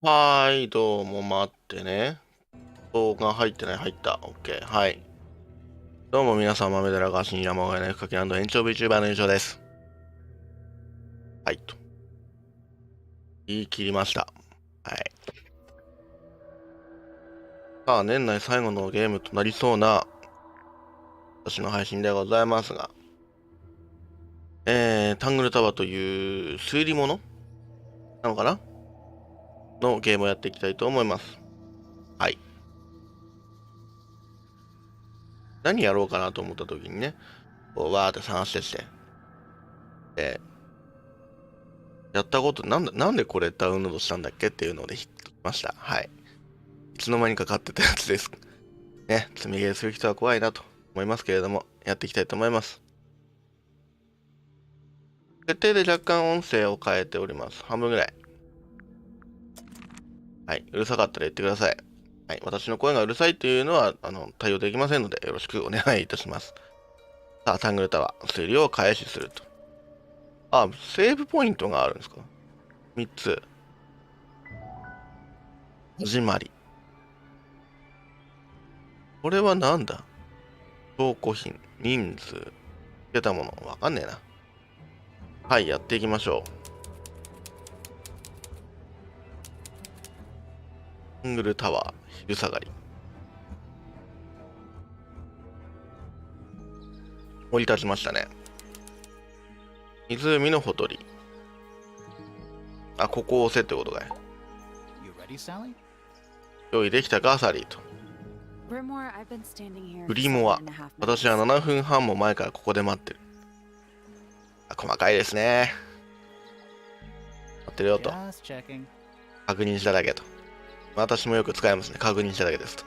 はーい、どうも待ってね。動画入ってない、入った。OK。はい。どうも皆さん、まめでらが新山小屋ねふかきランド園長 Vtuberのyu-shoです。はい、と。言い切りました。はい。さあ、年内最後のゲームとなりそうな、私の配信でございますが、タングルタワーという推理物なのかなのゲームをやっていきたいと思います。はい。何やろうかなと思った時にね、こうわーって探してして、やったこと、なんでこれダウンロードしたんだっけっていうのでヒットしました。はい。いつの間にか買ってたやつです。ね、積みゲーする人は怖いなと思いますけれども、やっていきたいと思います。設定で若干音声を変えております。半分ぐらい。はい。うるさかったら言ってください。はい。私の声がうるさいというのは、対応できませんので、よろしくお願いいたします。さあ、タングルタワー、推理を開始すると。あ、セーブポイントがあるんですか？ 3 つ。始まり。これはなんだ？証拠品、人数、つけたもの、わかんねえな。はい、やっていきましょう。タングルタワー、昼下がり。降り立ちましたね。湖のほとり。あ、ここを押せってことかい。用意できたか、サリーと。グリモア。私は7分半も前からここで待ってる。あ、細かいですね。待ってるよと。確認しただけと。私もよく使いますね。確認しただけですと。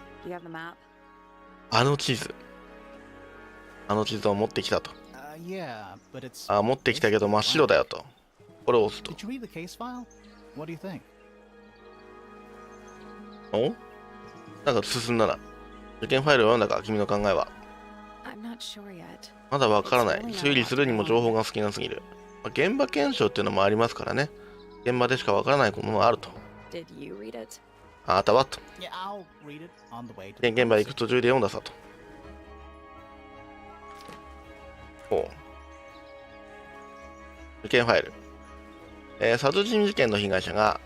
あの地図。あの地図を持ってきたと。あ、持ってきたけど真っ白だよと。これを押すと。お？なんか進んだな。受験ファイルを読んだか、君の考えは。まだわからない。推理するにも情報が少なすぎる。現場検証っていうのもありますからね。現場でしかわからないものがあると。あなたはと。現場行く途中で読んださと。ほう。受験ファイル。殺人事件の被害者が、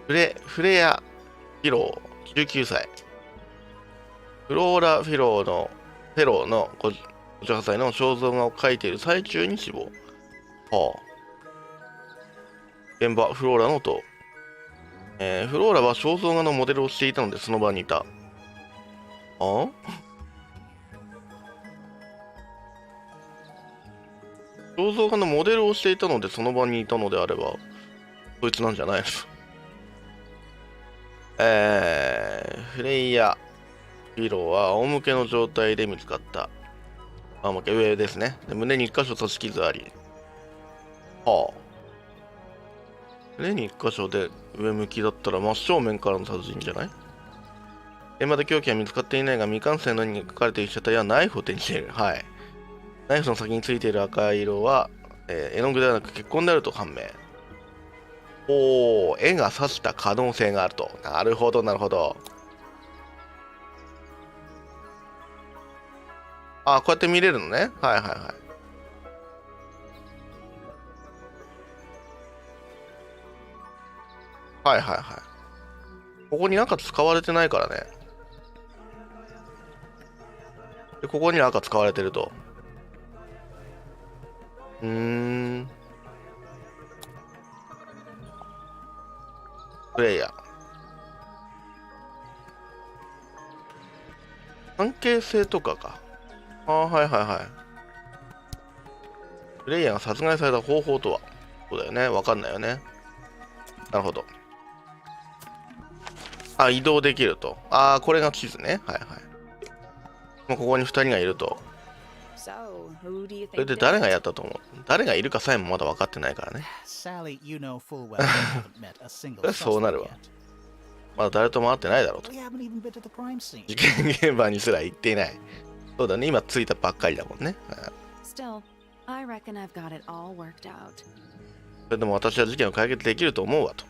フレア・フィロー、19歳。フローラ・フェローの58歳の肖像画を描いている最中に死亡。はあ。現場、フローラの音。フローラは肖像画のモデルをしていたのでその場にいた。あ？肖像画のモデルをしていたのでその場にいたのであれば、こいつなんじゃないです。フレイヤ・フィローは仰向けの状態で見つかった。仰向け上ですね。で胸に1箇所刺し傷あり。はあ。胸に1箇所で上向きだったら真正面からの殺人じゃない？現場で凶器は見つかっていないが、未完成の絵に描かれている被写体はナイフを手にしている。はい。ナイフの先についている赤い色は、絵の具ではなく血痕であると判明。おー、絵が刺した可能性があると。なるほど、なるほど。あ、こうやって見れるのね。はいはいはい。はいはいはい。ここに赤使われてないからね。で、ここに赤使われてると。プレイヤー。関係性とかか。ああ、はいはいはい。プレイヤーが殺害された方法とは？そうだよね。わかんないよね。なるほど。あ、移動できると。ああ、これが地図ね。はいはい。もうここに2人がいると。それで誰がやったと思う？誰がいるかさえもまだ分かってないからね。そうなるわ。まだ誰とも会ってないだろうと。事件現場にすら行っていない。そうだね、今着いたばっかりだもんね。それでも私は事件を解決できると思うわと。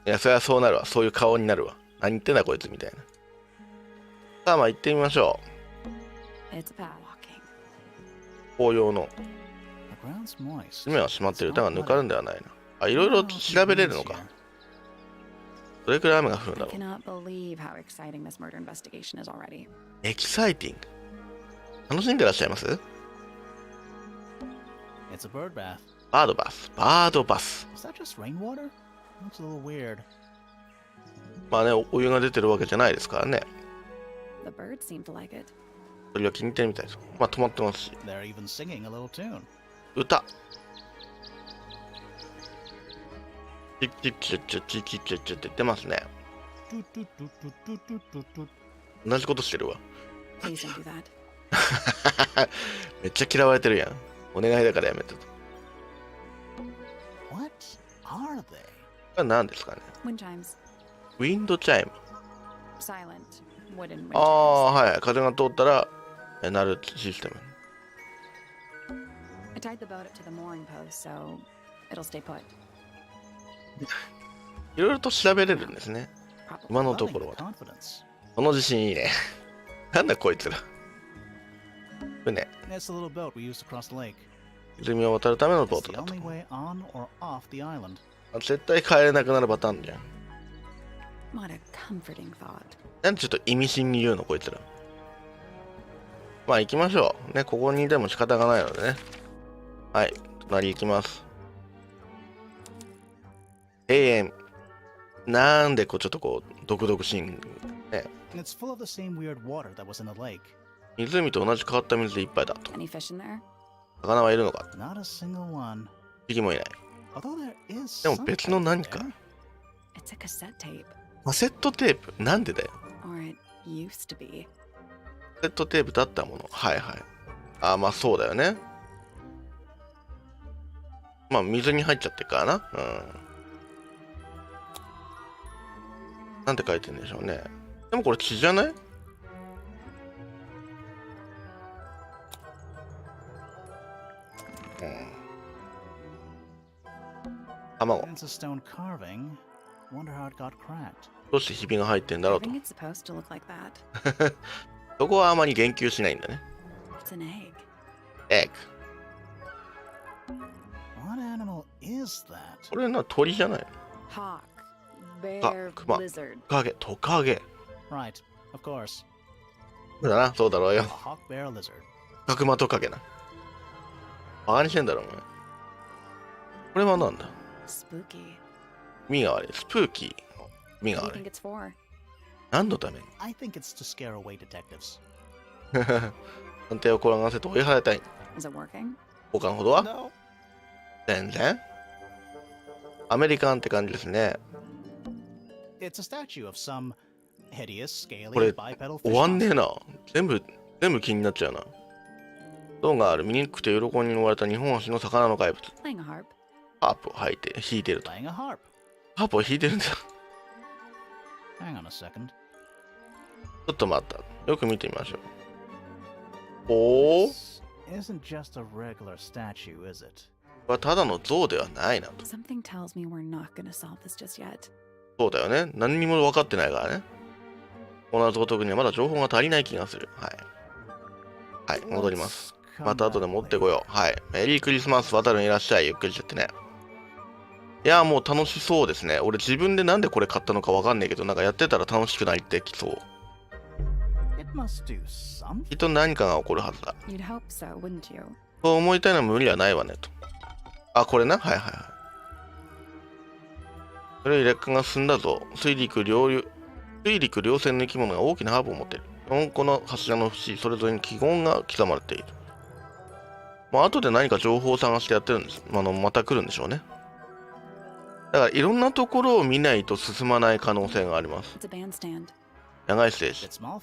いや、そりゃそうなるわ。そういう顔になるわ。何言ってんだこいつみたいな。さあ、まあ行ってみましょう。紅葉の地面は閉まっている歌がぬかるんではないな。あ、いろいろ調べれるのか。どれくらい雨が降るんだろう。エキサイティング。楽しんでらっしゃいます？バードバス。バードバス。まあね、お湯が出てるわけじゃないですからね。鳥は気に入ってるみたいです。まあ止まってますし。歌。チッチッチッチッチッチッチッチッって言ってますね。同じことしてるわ。めっちゃ嫌われてるやん。お願いだからやめてと。これ何ですかね。ウィンドチャイム。ああ、はい。風が通ったら鳴るシステム。いろいろと調べれるんですね。今のところは。この自信いいね。なんだこいつら。船。泉を渡るためのボートだと。絶対帰れなくなるパターンじゃん。なんでちょっと意味深に言うのこいつら。まあ行きましょう。ね、ここにいても仕方がないのでね。はい、隣行きます。永遠。なんでこうちょっとこう、毒々しいんね。湖と同じ変わった水でいっぱいだと。魚はいるのか？一匹もいない。でも別の何か。カセットテープなんでだよ。カセットテープだったもの。はいはい。あ、まあそうだよね。まあ水に入っちゃってるからな。うん。なんて書いてるんでしょうね。でもこれ血じゃない？卵。どうしてひびが入ってんだろうと。そこはあまり言及しないんだね。エッグ。これは鳥じゃないの？クマ、トカゲ、トカゲ。そうだな、そうだろうよ。クマトカゲな。バカにしてんだろ、お前。これはなんだ？身が悪い。スプーキー。身が悪い。何のために？探偵を転がせて追い払いたい。交換ほどは？全然。アメリカンって感じですね。これ終わんねえな。全部気になっちゃうな。銅がある醜くて喜びに追われた日本橋の魚の怪物。ハープを弾いてると。ハープを弾いてるんだ。ちょっと待った。よく見てみましょう。おお。これはただの像ではないなと。そうだよね。何にも分かってないからね。この謎を解くにはまだ情報が足りない気がする。はい。はい、戻ります。また後で持ってこよう。はい。メリークリスマス、渡るにいらっしゃい。ゆっくりしちゃってね。いや、もう楽しそうですね。俺自分でなんでこれ買ったのか分かんないけど、なんかやってたら楽しくなってきそう。きっと何かが起こるはずだ。そう思いたいのは無理はないわねと。あ、これな。はいはいはい。それより劣化が進んだぞ。水陸両船の生き物が大きなハーブを持っている。4個の柱の節、それぞれに記号が刻まれている。まあ、後で何か情報を探してやってるんです。また来るんでしょうね。だからいろんなところを見ないと進まない可能性があります。野外ステージ。野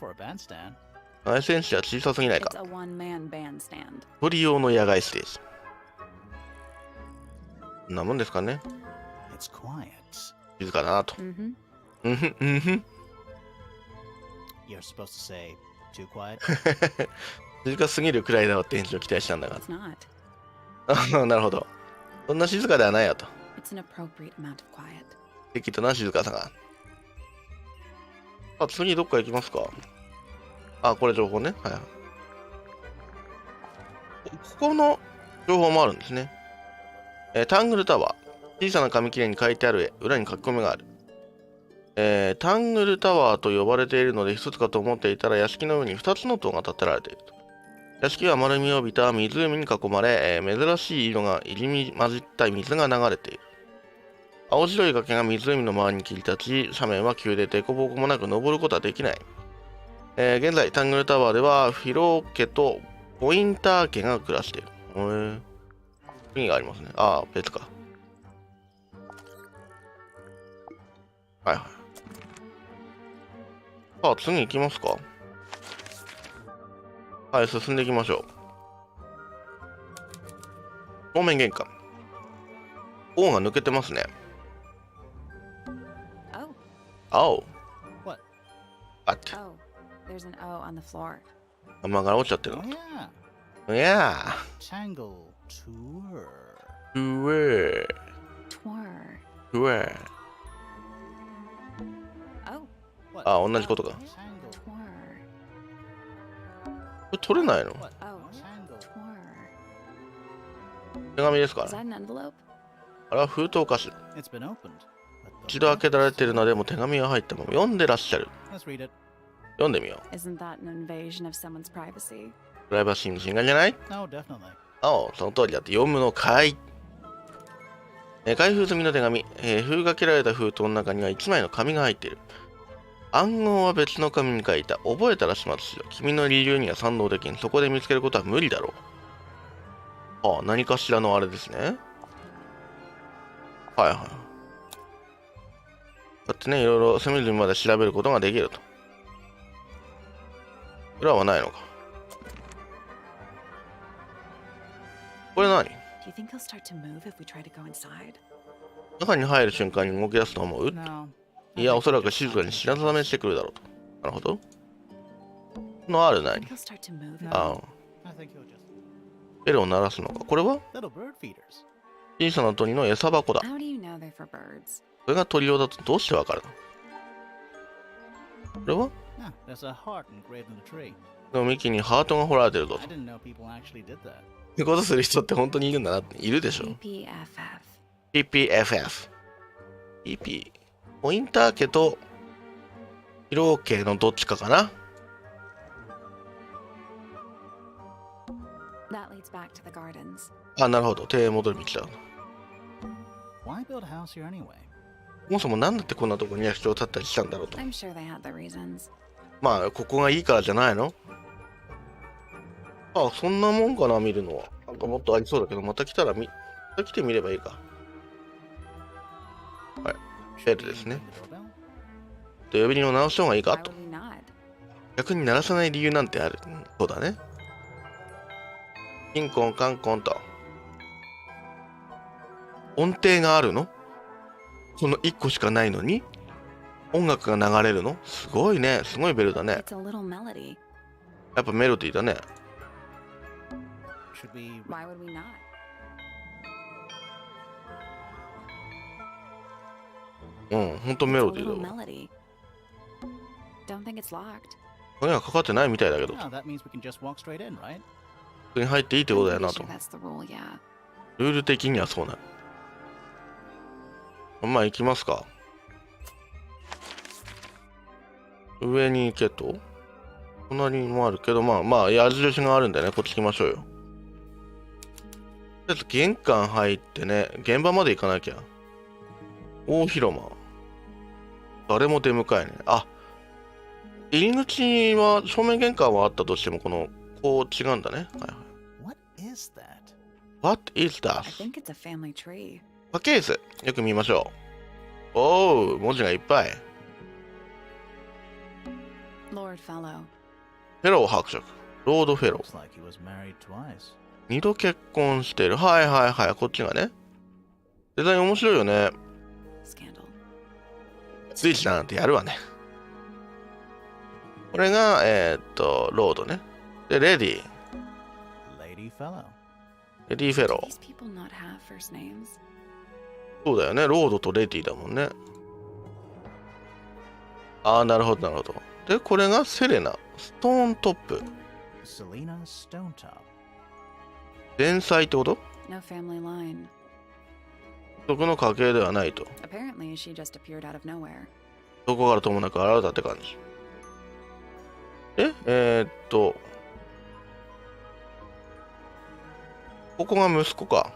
外ステージは小さすぎないか。一人用の野外ステージ。こんなもんですかね。静かだなと。静かすぎるくらいだろって返事を期待したんだが。なるほど。そんな静かではないよと。 It's an appropriate amount of quiet. 適度な静かさが。あ、次どっか行きますか。あ、これ情報ね。はいはい。ここの情報もあるんですね。タングルタワー。小さな紙切れに書いてある絵。裏に書き込みがある。タングルタワーと呼ばれているので一つかと思っていたら屋敷の上に2つの塔が建てられていると。屋敷は丸みを帯びた湖に囲まれ、珍しい色が入り混じった水が流れている。青白い崖が湖の周りに切り立ち、斜面は急で凸凹もなく登ることはできない。現在、タングルタワーではフィロー家とポインター家が暮らしている。次がありますね。ああ、別か。はいはい。さあ、次行きますか。はい、進んでいきましょう。正面玄関。王が抜けてますね。青。What? What? Oh, there's an O on the floor. 雨が落ちちゃってる。Oh, yeah. Yeah. Tangle Tower. Tour. Twir. Tour. Oh, What? あ、同じことか。 Tangle. twir. これ取れないの？ What? Oh, Tangle. twir. 手紙ですか Is ら。 that an envelope? あれは封筒かしら。 It's been opened. But the 一度開けられているのでもう手紙が入ったまま読んでらっしゃる。 Let's read it. 読んでみよう。 Isn't that an invasion of someone's privacy? プライバシーの侵害じゃない？ No, definitely. ああ、その通りだって読むのかい。開封済みの手紙、封が切られた封筒の中には1枚の紙が入っている。暗号は別の紙に書いた。覚えたら始末しろ。君の理由には賛同できん。そこで見つけることは無理だろう。ああ、何かしらのあれですね。はいはい。だってね、いろいろ隅々まで調べることができると。裏はないのか。これ何？ Do you think he'll start to move if we try to go inside? 中に入る瞬間に動き出すと思う？ No. いや、おそらく静かに知らざめしてくるだろうと。なるほど。のある Do you 何？ think he'll start to move? No. ああ、 I think he'll just ベルを鳴らすのか。これは little bird feeders. 小さな鳥の餌箱だ。 How do you know they're for birds? これが鳥用だとどうしてわかるの？これは Ah, there's a heart engraved in the tree. でも幹にハートが彫られてるぞ I と。 didn't know people actually did that. ってことする人って本当にいるんだなって。いるでしょ。 PPFF. PPFF。PP。ポインター家とヒロー家のどっちかかな。 That leads back to the gardens. あ、なるほど。手戻り道だ。 Why build a house here anyway? そもそもなんだってこんなとこに役所を立ったりしたんだろうと。 I'm sure they had their reasons. まあ、ここがいいからじゃないの？あ、そんなもんかな、見るのは。なんかもっとありそうだけど、また来たらまた来てみればいいか。はい。ベルですね。 Ring the doorbell? で、呼び鈴を直した方がいいか Why と。 would we not? 逆に鳴らさない理由なんてある。そうだね。キンコンカンコンと。音程があるの？その1個しかないのに音楽が流れるの？すごいね。すごいベルだね。 It's a little melody. やっぱメロディーだね。 Should we? Why would we not? うん、ほんとメ It's ロ a ディ little ーだわ。 melody. Don't think it's locked. 鍵がかかってないみたいだけど、こ No, that means we can just walk straight in, right? こに入っていいってことだよ I'm な pretty と sure。that's the rule, yeah. ルール的にはそうなる。まあ行きますか。上に行けと。隣にもあるけど、まあ矢印があるんでね、こっち行きましょうよ。とりあえず玄関入ってね、現場まで行かなきゃ。大広間。誰も出迎えね。あ、入り口は、正面玄関はあったとしても、こう違うんだね。はいはい。 What is that? What is that? I think it's a family tree. パケース。よく見ましょう。おう、文字がいっぱい。 Lord Fellow. フェロー伯爵。ロードフェロー。 Looks like he was married twice. 二度結婚してる。はいはいはい。こっちがね。デザイン面白いよね。 Scandal. スイッチだなんてやるわね。これが、ロードね。で、レディー。 Lady fellow. レディ・フェ Do ロー。 these people not have first names? そうだよね。ロードとレディだもんね。ああ、なるほど、なるほど。で、これがセレナ。ストーントップ。 Selena Stonetop. 前妻ってこと？ No family line. 族の家系ではないと。 Apparently, she just appeared out of nowhere. どこからともなく現れたって感じ。ここが息子か。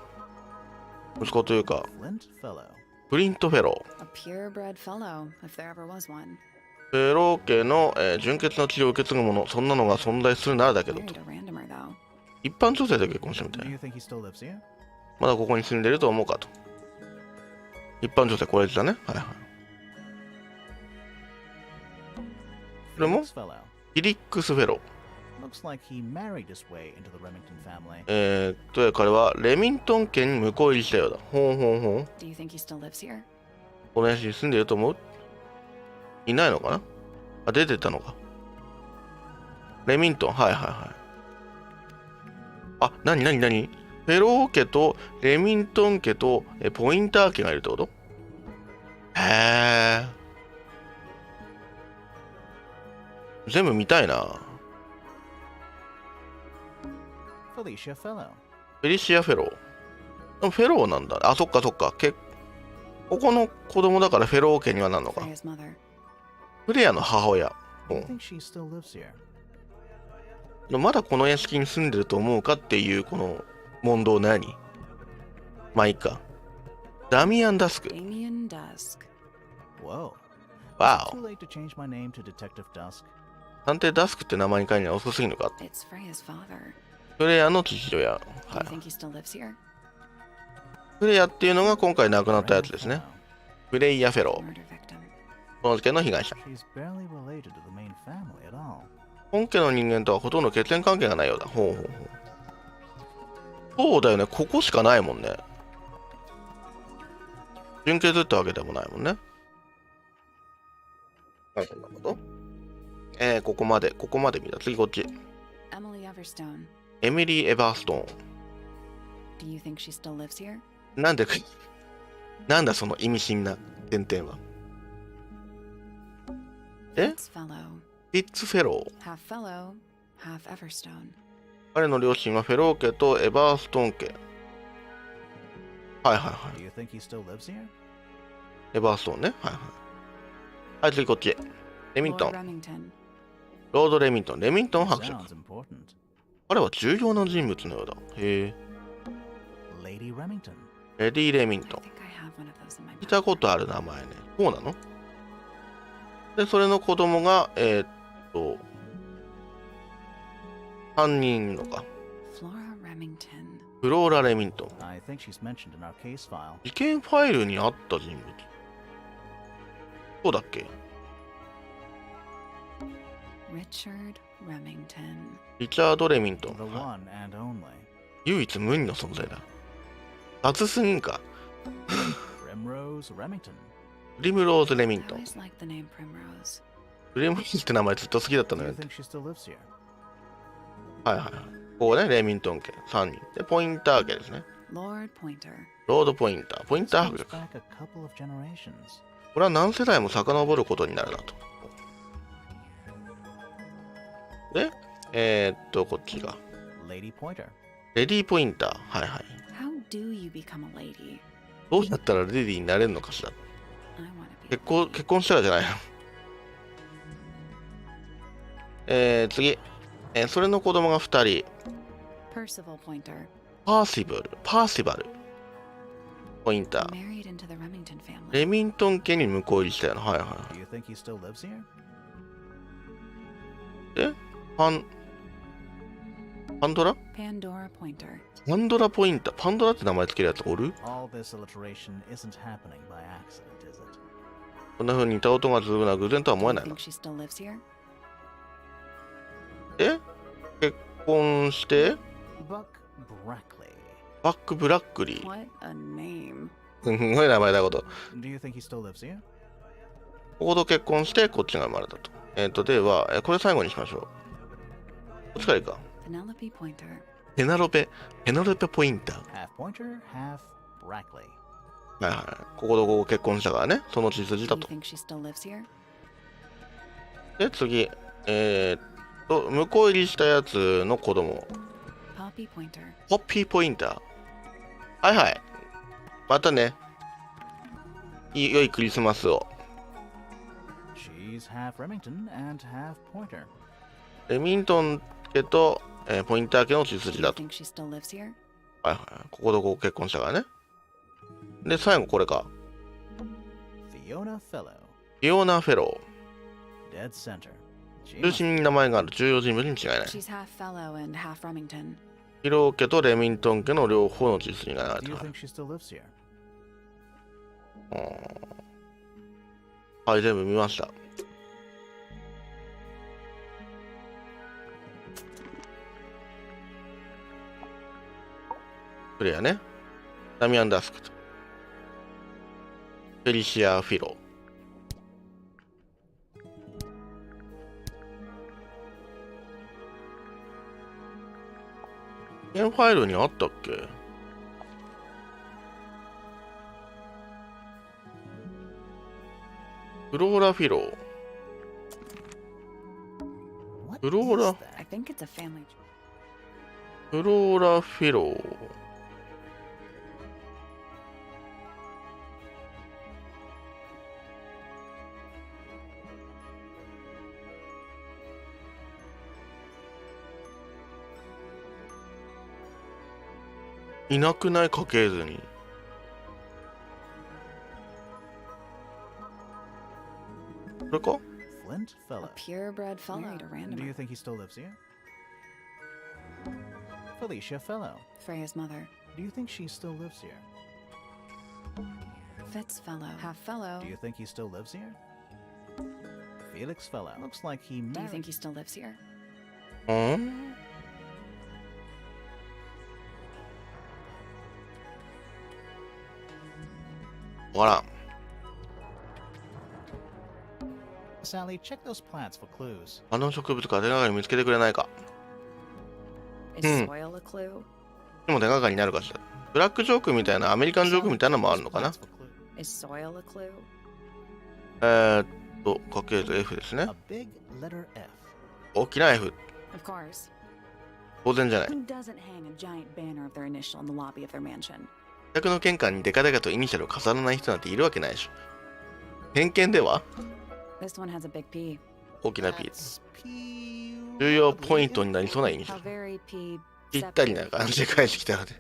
息子というか、 Flint Fellow. プリントフェロー。 A purebred fellow, if there ever was one. フェロー家の、純血の血を受け継ぐ者、そんなのが存在するならだけど Married と。 a randomer, though. 一般女性で結婚したみた Do い。 you think he still lives here? まだここに住んでると思うかと。一般女性、これだね。はいはい。これも Felix Fellow. フィリックス・フェロー。 Looks like he married his way into the Remington family. 彼はレミントン家に向こう入りしたようだ。ほんほんほん。 Do you think he still lives here? この屋敷に住んでいると思う？いないのかなあ、出てったのか。レミントン、はいはいはい。あ、なにフェロー家とレミントン家とポインター家がいるってこと？へー。全部見たいな。Felicia Fellow. フェリシア・フェロー。でもフェローなんだ。あ、そっかそっか。ここの子供だからフェロー家にはなるのか。 Freya's mother. フレアの母親。 Do you think she still lives here? まだこの屋敷に住んでると思うかっていうこの問答何？まあいいか。ダミアン・ダスク。 Damien Dusk. Whoa. わ Too お。 late to change my name to Detective Dusk. 探偵ダスクって名前に変えるには遅すぎるのか。 It's Freya's father. フレアの父親。は Do you い。 think he still lives here? フレアっていうのが今回亡くなったやつですね。フレイヤ・フェロー。 Murder victim. この事件の被害者。 She's barely related to the main family at all. 本家の人間とはほとんど血縁関係がないようだ。ほうほうほう。そうだよね。ここしかないもんね。純血ってわけでもないもんね。あ、そんなこと？ここまで見た。次こっち。 Emily Everstone. エミリー・エバースト Do you think she still lives here? ーン。なんだその意味深な点々は。え？ It's fellow. フィッツフェロー。 Half fellow, half Everstone. 彼の両親はフェロー家とエバーストーン家。はいはいは Do you think he still lives here? い。エバーストーンね。はいはい。はい、次こっち。レミント Lord ン。 Remington. ロード・レミントン。レミントン伯爵。 Sounds important. 彼は重要な人物のようだ。へえ。 Lady Remington. レディ・レミン I トン。 think I have one of those in my 聞いたことある名前ね。そうなの？で、それの子供が、3人いるのか。 Flora Remington. フローラ・レミントン。 I think she's mentioned in our case file. 事件ファイルにあった人物。そうだっけ？ Richard Remington. リチャード・レミントン。 The はい one and only. 唯一無二の存在だ。雑すぎんか。 Primrose Remington. プリムローズ・レミ I ントン。 always liked the name Primrose. プリムローズって名前ずっと好きだったの Do よ you。think she still lives here? はいはいはい。ここね、レミントン家3人。で、ポインター家ですね。 Lord Pointer. ロード・ポインター。ポイン This ター goes 伯爵。 back a couple of generations. これは何世代も遡ることになるなと。で、こっちが。 Lady Pointer. レディー・ポインター。はいはい。 How do you become a lady? どうやったらレディーになれるのかしら。 I want to be. 結婚したらじゃないの。次。それの子供が2人。 Percival Pointer. パーシバル。ポインター。 Married into the Remington family. レミントン家に向こう入りしたよな。はいはいは Do you think he still lives here? い。で、パンドラ Pandora Pointer. パンドラポインター。パンドラって名前つけるやつおる？ All this alliteration isn't happening by accident, is it? こんな風に似た音が続くのは偶然とは Do 思え you ないな think。she still lives here? 結婚して、 Buck Brackley. バック・ブラックリー。 What a name. すごい名前だこと。 Do you think he still lives here? ここと結婚して、こっちが生まれたと。では、これ最後にしましょう。こっちからいいか。 Penelope Pointer. ペナロペポインター。half pointer, half Brackley. はいはい。こことここ結婚したからね。その血筋 Do だ you と。 think she still lives here? で、次。向こう入りしたやつの子供。Poppy Pointer. ポッピーポインター。はいはい。またね。良いクリスマスを。She's half Remington and half pointer. レミントン家と、ポインター家の血 Do 筋 you だと。 think she still lives here? はいはい。こことここ結婚したからね。で、最後これか。Fiona Fellow. フィオナ・フェロ Dead center. ー。 She 中 must 心に名前がある重要人物に違いない。 She's half fellow and half Remington. ヒロー家とレミントン家の両方の血筋が流れ Do て you る。 think she still lives here? はい、全部見ました。プレイヤーね。ダミアン・ダスクと。フェリシア・フィロ。ゲームファイルにあったっけ？フローラ・フィロー。 What フローラ is、that? I think it's a family. フローラ・フィロー。いなくない家系図に。これか？ Flint Fellow. Purebred fellow. Married a And do you randomer. think he still lives here? Felicia Fellow. Freya's mother. Do you think she still lives here? Fitz fellow. Half fellow. Do you think he still lives here? Felix Fellow. Looks like he Do you married. think he still lives here? うんわからん。 Sally, check those plants for clues. あの植物から手がかり見つけてくれないか。 Is Hmm. soil a clue? でも手がかりになるかしら。ブラックジョークみたいな、アメリカンジョークみたいなのもあるのかな。 Plants for clues. Is soil a clue? 家系図 F ですね。 A big letter F. 大きな F。 Of course. 当然じゃない。 Who doesn't hang a giant banner of their initial in the lobby of their mansion? 自宅の玄関にデカデカとイニシャルを飾らない人なんているわけないでしょ。偏見では This one has a big P. 大きな P。 That's P. 重要ポイントになりそうなイニシャ How ル。 very P. ぴったりな感じで返してきたので。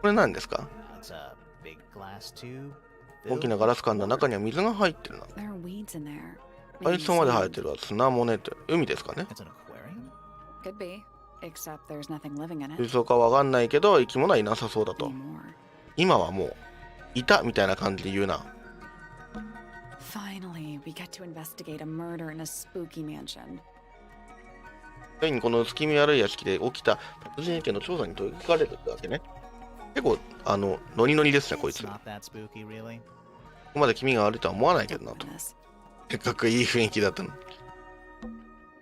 これ何ですか？ That's a big glass tube. 大きなガラス管の中には水が入ってるな。 There are weeds in there. 海藻まで生えてるわ。砂もねって海ですかね。 It's an aquarium. Could be. Except there's nothing living in 水 it 槽かわかんないけど生き物はいなさそうだと。 anymore. 今はもういたみたいな感じで言うな。 Finally, we get to investigate a murder in a spooky mansion. ついにこの月見悪い屋敷で起きた殺人事件の調査に取り掛かれるわけね。結構ノリノリですねこいつ。 It's こ not that spooky, really. こまで気味が悪いとは思わないけどなと。 Goodness. せっかくいい雰囲気だったの。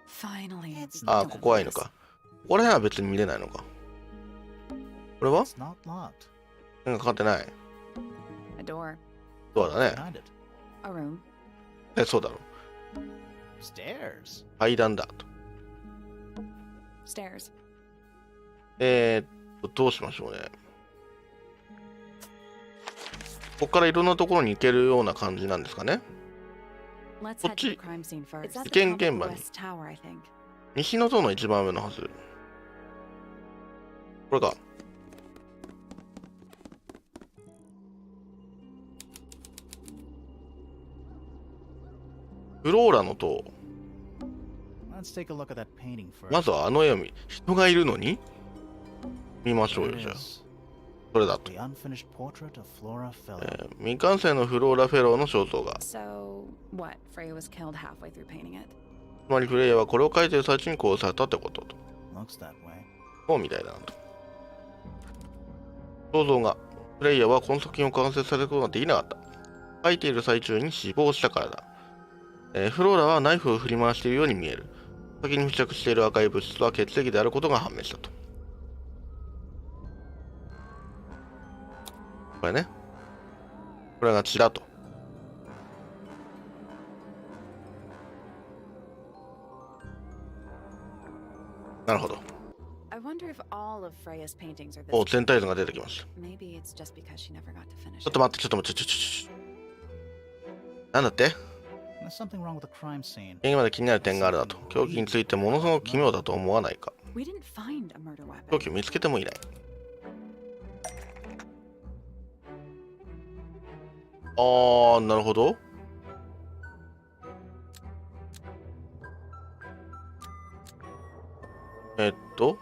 Finally, we ああ get こ to こはいいの this. か。これは別に見れないのか。これは It's not locked. なんかかかってない。 A door. そうだね。 Behind it. A room. そうだろう。 Stairs. 階段だと。 Stairs. どうしましょうね。ここからいろんなところに行けるような感じなんですかね。 Let's What head to the you- crime scene first. It's at the Again, top of again, the buddy. West Tower, I think. 西の塔の一番上のはず。これか。フローラの塔。 Let's take a look at that painting first. まずはあの絵を人がいるのに見ましょう There よ、 it じゃあ。 is. それだと。 The unfinished portrait of Flora Fellow. 未完成のフローラ・フェローの肖像画。 So, what? Freya was killed halfway through painting it. つまりフレイヤはこれを描いている最中に殺されたってことと。 Looks that way. そうみたいだなと。肖像画。フレイヤはこの作品を完成されることができなかった。描いている最中に死亡したからだ。フローラはナイフを振り回しているように見える。先に付着している赤い物質は血液であることが判明したと。これね。これが血だと。なるほど。I wonder if all of Freya's paintings are お、 this. 全体図が出てきました。 Maybe it's just because she never got to finish ちょっ it. と待って、ちょっと待って、なんだって There's something wrong with the crime scene. 今まで気になる点があるだと。凶器についてものすごく奇妙だと思わないか。 We didn't find a murder 凶 weapon. 器を見つけてもいない。なるほど。えっと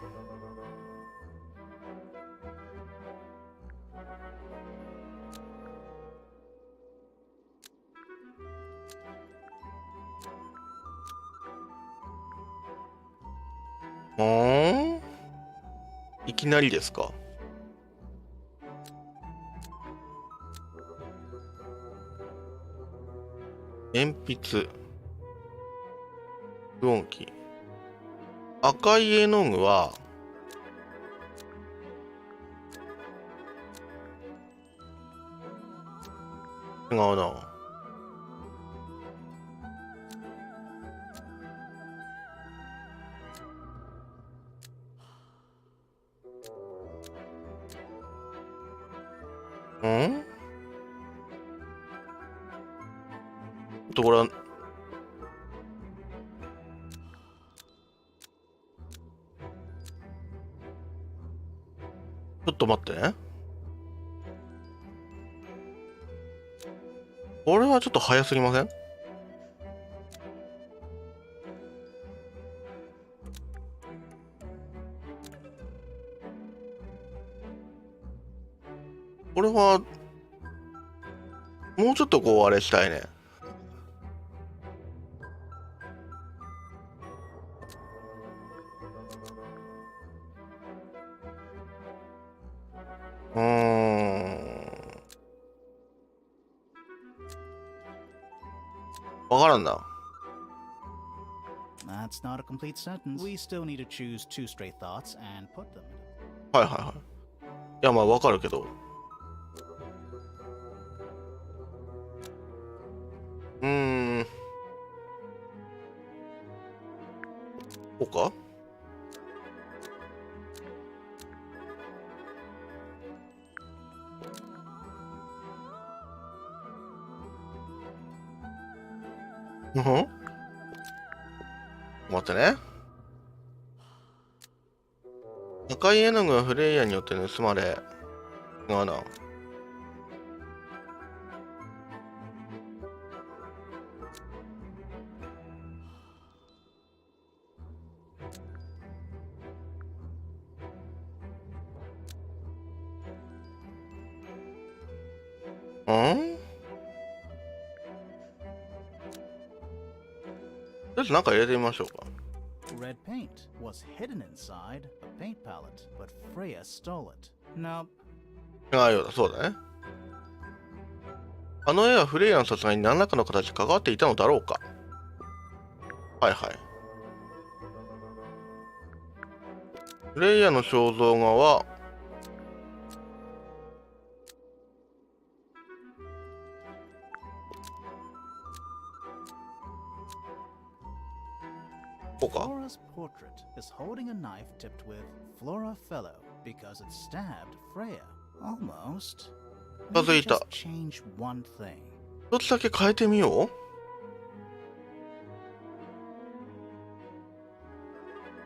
いきなりですか。鉛筆、不音機、赤い絵の具は違うな。これはちょっと待ってね。これはちょっと早すぎません？これはもうちょっとこうあれしたいね。わからんな。That's not a complete sentence. We still need to choose two straight thoughts and put them. はいはいはい。いやまあわかるけど。こうか？待ってね。赤い絵の具はフレイヤによって盗まれ、違うな。ちょっとなんか入れてみましょうか。Red paint was hidden inside a paint palette, but Freya stole it. Nope. 違うようだ、そうだね。あの絵はフレイヤの殺害に何らかの形で関わっていたのだろうか。はいはい。フレイヤの肖像画はこうか。 Flora's portrait is holding a knife tipped with Flora Fellow because it stabbed Freya. Almost. 近づいた。 Just change one thing. 一つだけ変えてみよう。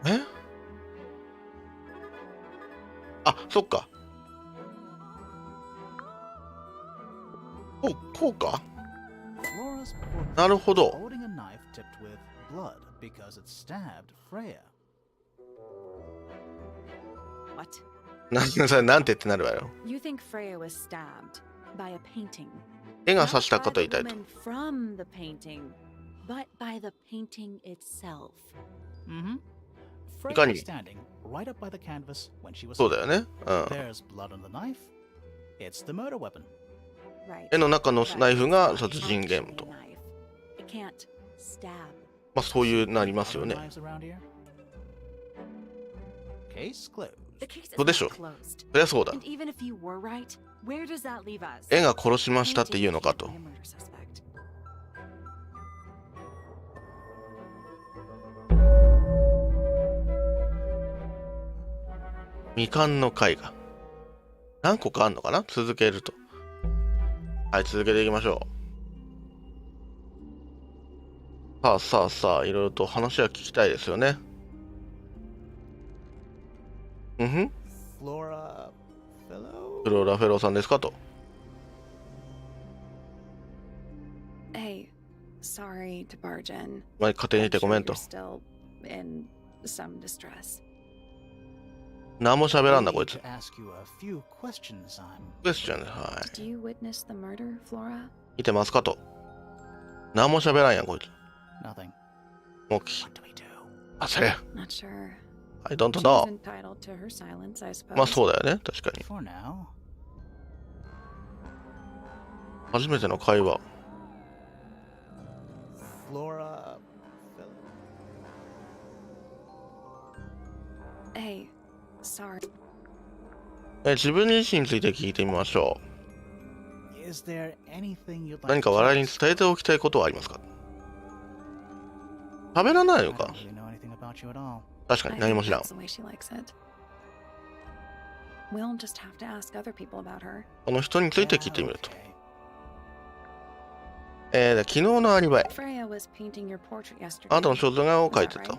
え？あ、そっか。こうか。 Flora's portrait なるほ is ど。 holding a knife tipped with blood because it stabbed Freya. What? なんてってなるわよ。 You think Freya was stabbed by a painting? 絵が Not 刺したか by と the 言いたいと。 woman from the painting, but by the painting itself. Mm-hmm. いか Freya に was standing right up by the canvas when she was そうだよね。うん。 There's blood on the knife. It's the murder weapon. Right. 絵の中の But ナイフ it's が not 殺人ゲーム actually と。 a knife. It can't stab. まあそういうなりますよ Other ね。 knives around here? Case closed. The case is そうでしょ。 not closed. そりゃそうだ。 And even if you were right, Where does that leave us? 絵が殺しましたっていうのかと。 Painting can't be a murder suspect. 未完の絵画。何個かあんのかな、続けると。はい、続けていきましょう。さあさあさあ、いろいろと話は聞きたいですよね。うんふん。フローラ・フェローさんですかと。Hey, sorry to barge in. まあ、勝手にいてごめん I'm と。 sure you're still in some distress. 何も喋らんな、こいつ。 Ask you a few questions. I'm クエスチョンで、は Did you witness the murder, Flora? い。見てますかと。何も喋らんやん、こいつ。 nothing. もうき、 What do we do? あ、それ。 Not sure. I don't She's know. entitled to her silence, I suppose. まあそうだよね、確かに。 For now. 初めての会話。 Flora. Hey, sorry. 自分自身について聞いてみましょ Is there anything you'd う。 like 何か to 笑いに tell us? 伝えておきたいことはありますか。喋らないの I か。 don't really know anything about you at all. 確か I に何 think も知らん。 that's the way she likes it. We'll just have to ask other people about her. この人について聞いてみると。 Okay. 昨日のアリバイ。 Freya was painting your portrait yesterday. あなたの肖像画を描いて Is that た right?。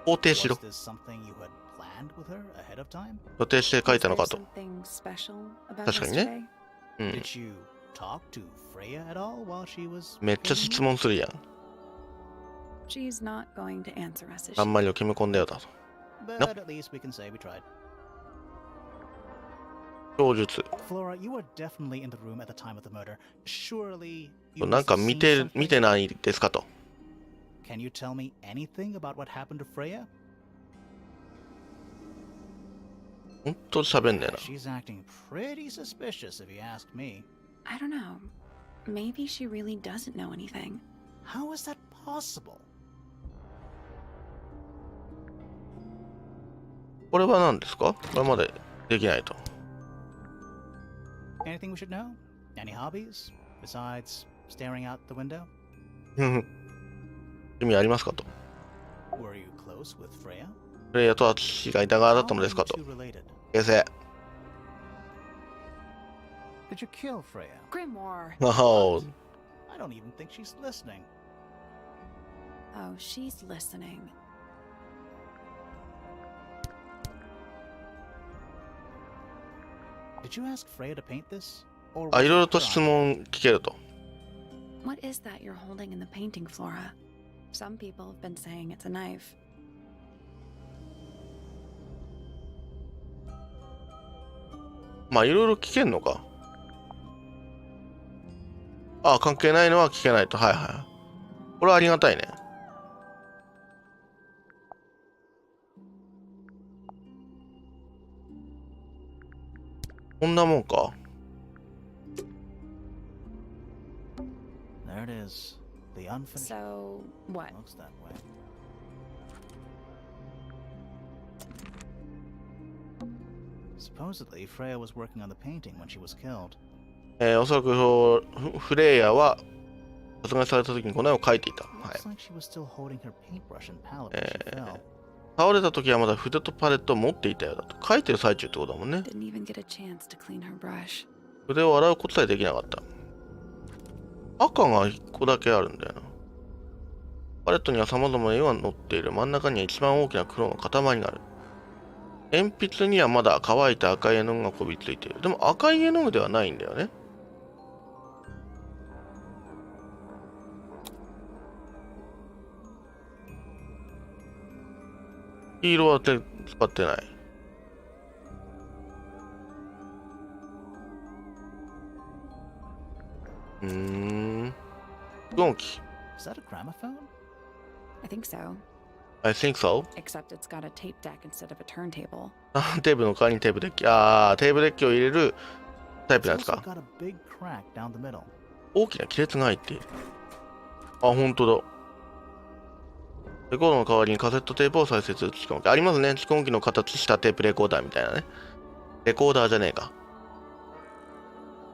肯定しろ Was。this something you had planned with her ahead of time? 予定して描いたの Was か there と。 something special about 確かにね。 yesterday? うん。 Did you talk to Freya at all while she was めっちゃ painting 質 you? 問するやん。 She's not going to answer us, is あ she? んまりを決め込んだよだと。 But Nope. at least we can say we tried. 供述。 Flora, you were definitely in the room at the time of the murder. Surely you なん must か have 見 seen て something. ないですかと。 Can you tell me anything about what happened to Freya? ほんと喋んねえな。 She's acting pretty suspicious if you ask me. I don't know. Maybe she really doesn't know anything. How is that possible? これは何ですか。これまでできないと。 Anything we should know? Any hobbies besides staring out the window? ふんふん。趣味ありますかと。 Were you close with Freya? プレイヤーとは父がいた側だったの How です are か you と。 two related? 形成。 Did you kill Freya? Grimoire. おう。 I don't even think she's listening. Oh, she's listening. Did you ask Freya to paint this? Or あ、 was いろいろ it と put 質 on? 問聞けると。 What is that you're holding in the painting, Flora? Some people have been saying it's a knife. まあいろいろ聞けんのか。あ、関係ないのは聞けないと。はいはい。これはありがたいね。こんなもんか。 There it is. The unfinished. So, what? Looks that way. Supposedly, Freya was working on the painting when she was killed. おそらくフレイヤは殺害された時にこの絵を描いていた。はい Looks。like she was still holding her paintbrush and palette when she fell. 倒れた時はまだ筆とパレットを持っていたようだと。描いてる最中ってことだもんね。 Didn't even get a chance to clean her brush. 筆を洗うことさえできなかった。赤が1個だけあるんだよな。パレットには様々な絵が載っている。真ん中には一番大きな黒の塊がある。鉛筆にはまだ乾いた赤い絵の具がこびりついている。でも赤い絵の具ではないんだよね。黄色は使ってない。録音機。 Is that a gramophone? I think so. I think so. Except it's got a tape deck instead of a turntable. テープの代わりにテープデッキ。ああ、テープデッキを入れるタイプ It's なんです also か。 got a big crack down the middle. 大きな亀裂が入っている。あ、ほんとだ。レコードの代わりにカセットテープを再生する蓄音機。ありますね。蓄音機の形したテープレコーダーみたいなね。レコーダーじゃねえか。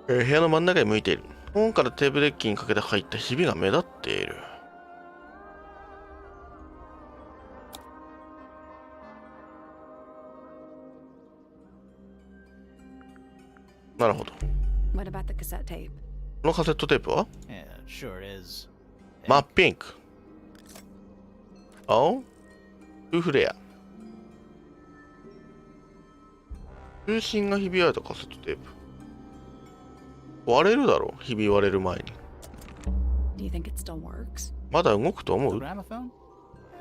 部屋の真ん中に向いている。本からテーブルデッキにかけて入ったひびが目立っている。なるほど。What about the cassette tape? このカセットテープは Yeah, it sure is. 真っピンク。青ウフレア。中心がひび割れたカセットテープ。割れるだろう、ひび割れる前に。Do you think it still works? まだ動くと思 The う gramophone? Yeah,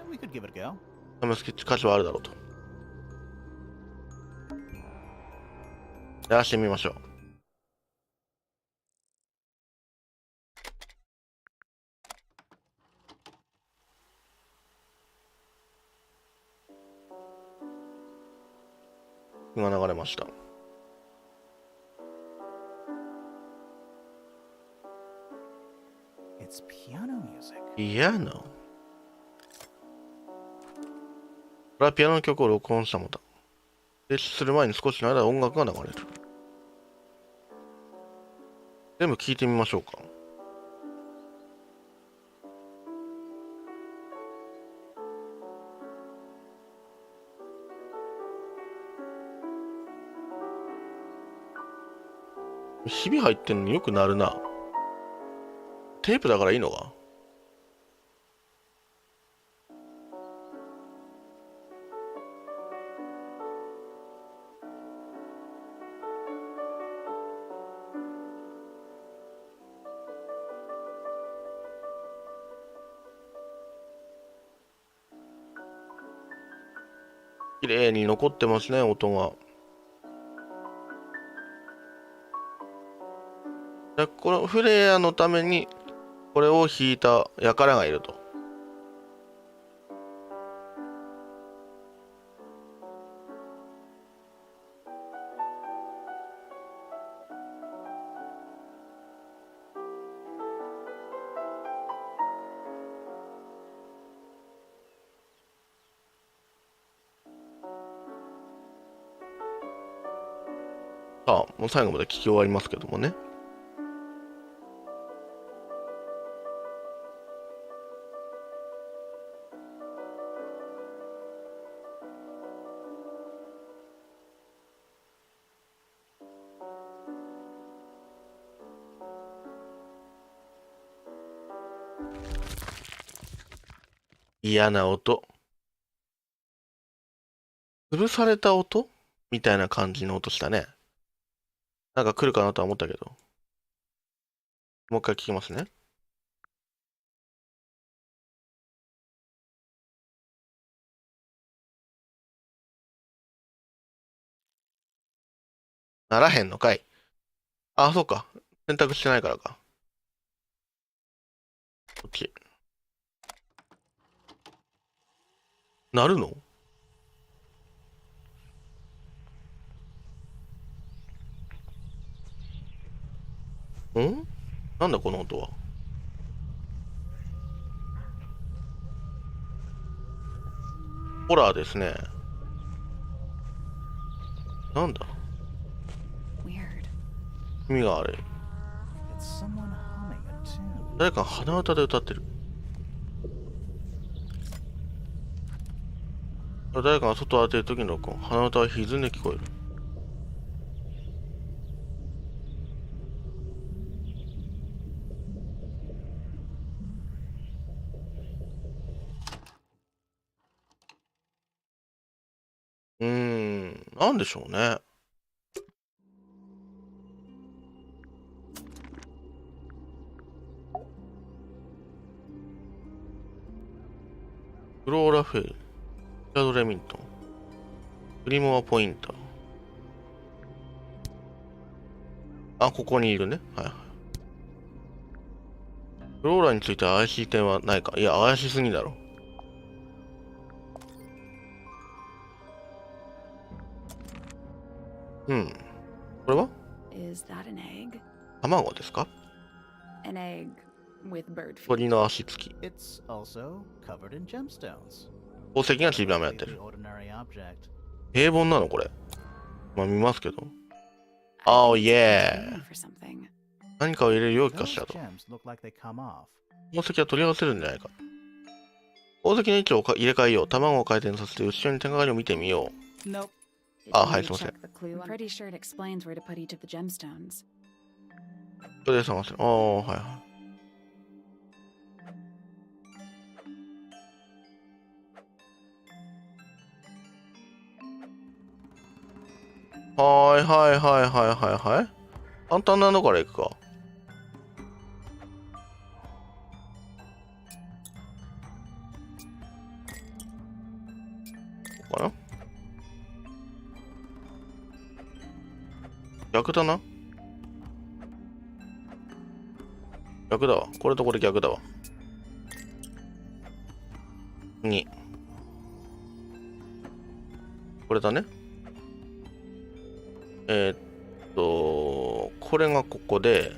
we could give it a go. 試す価値はあるだろうと。やらしてみましょう。今流れました。It's piano music. ピアノ。これはピアノの曲を録音したものだ。停止する前に少しの間音楽が流れる。全部聞いてみましょうか。ひび入ってんのによくなるな。テープだからいいのか。綺麗に残ってますね、音が。このフレアのためにこれを弾いた輩がいると。さあ、もう最後まで聞き終わりますけどもね。嫌な音。潰された音みたいな感じの音したね。なんか来るかなとは思ったけど。もう一回聞きますね。ならへんのかい。あ、そうか。選択してないからか。こっち。なるの？ん？なんだこの音は。ホラーですね。なんだ？ Weird. 意味が悪い。It's someone humming a tune. 誰かが鼻歌で歌ってる。誰かが外を当てる時の録音。鼻歌は歪んで聞こえる。なんでしょうね。フローラフェル、リチャード・レミントン、プリモア・ポインター。あ、ここにいるね。はいはい。フローラについて怪しい点はないか。いや、怪しすぎだろ。これは Is that an egg? 卵ですか？ An egg with bird feet. 鳥の足つき。 It's also covered in gemstones. 宝石がちりばめられて The る。 ordinary object. 平凡なのこれ。まあ見ますけど。Oh yeah! For something. 何かを入れる容器か Those しらと。 gems look like they come off. 宝石は取り合わせるんじゃないか。宝石の位置を入れ替えよう。卵を回転させて後ろに手がかりを見てみよう。 Nope. Did Ah, you hi, someone check the clue? I'm pretty sure it explains where to put each of the gemstones. それで探してる。ああ、はいはい。はいはいはいはいはいはい。簡単なのからいくか。ここかな。逆だな。逆だわ。これとこれ逆だわ。2。これだね。これがここで、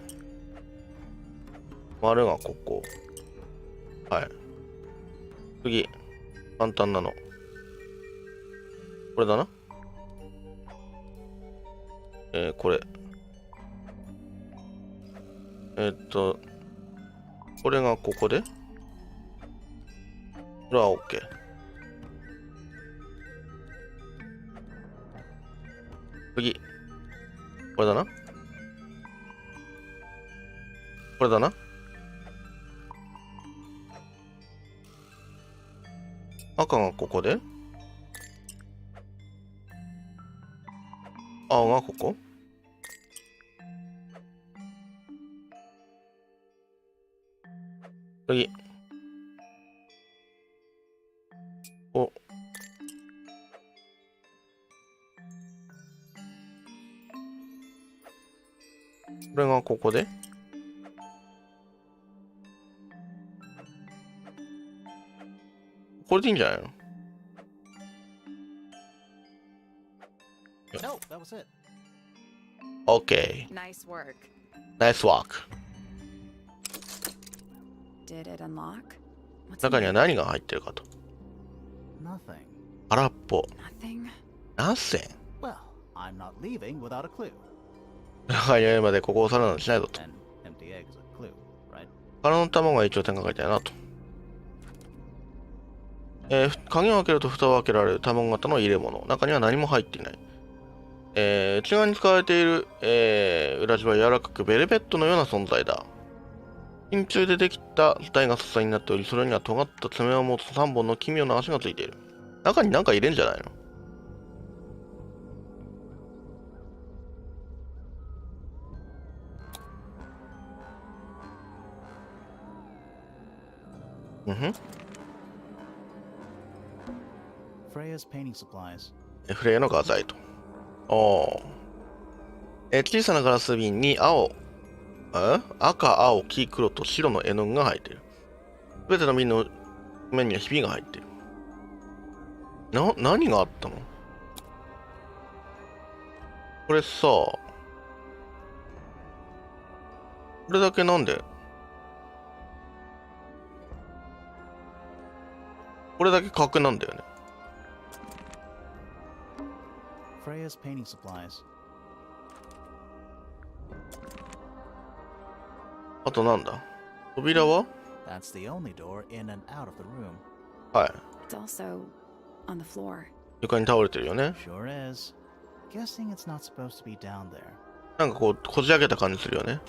丸がここ。はい。次。簡単なの。これだな。これ。これがここで。これは OK。次。これだな。これだな。赤がここで。青がここ。次。お。これがここで。これでいいんじゃないの？ No, that was it. OK。Nice work. Nice work。Did it unlock? What's 中 in には it? 何が入ってるかと。Nothing. 空っぽ。 Nothing. なぜ？ Well, I'm not leaving without a clue. 中にあるまでここを去るなんてしないぞと。 An empty egg is a clue, right? 空の卵が一応点が書いてあるなと。鍵を開けると蓋を開けられる卵型の入れ物。中には何も入っていない。内側に使われている、裏地は柔らかくベルベットのような存在だ。真鍮でできた台が支えになっており、それには尖った爪を持つ3本の奇妙な足がついている。中に何か入れんじゃないの？うんふん。 Freya's painting supplies. フレイの画材と。小さなガラス瓶に赤、青、黄、黒と白の絵の具が入っている。すべての瓶の面にはひびが入っている。何があったの？これさ、これだけなんで？これだけ角なんだよね。Freya's painting supplies. あとなんだ？扉は？ That's the only door in and out of the room. はい。 It's also on the floor. 床に倒れてるよね。 Sure is. Guessing it's not supposed to be down there. なんかこう、こじ開けた感じするよね。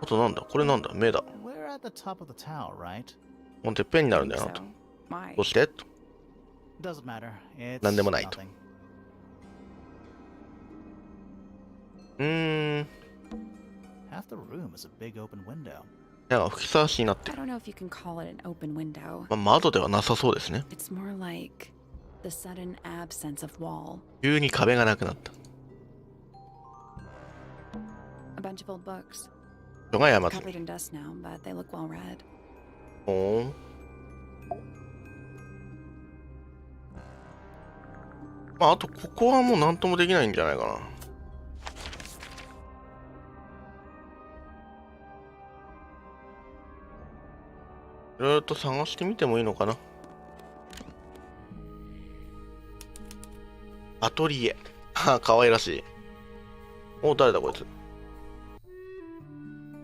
あとなんだ？これなんだ？目だ。 We're at the top of the tower, right? このてっぺんになるん Think だよなと。 so. Why? どうしてと。 Doesn't matter. It's なんでもないと。 nothing. Half the room is a big open window. 部屋が吹きさらしになって I る。don't know if you can call it an open window. まあ、窓ではなさそうですね。 It's more like the sudden absence of wall. 急に壁がなくなった。 A bunch of old books. 書が山積 Covered in dust now, but they look well read. ほーん。まあ、あとここはもう何ともできないんじゃないかな。いろいろと探してみてもいいのかな。アトリエ。あ、可愛らしい。お、誰だこいつ。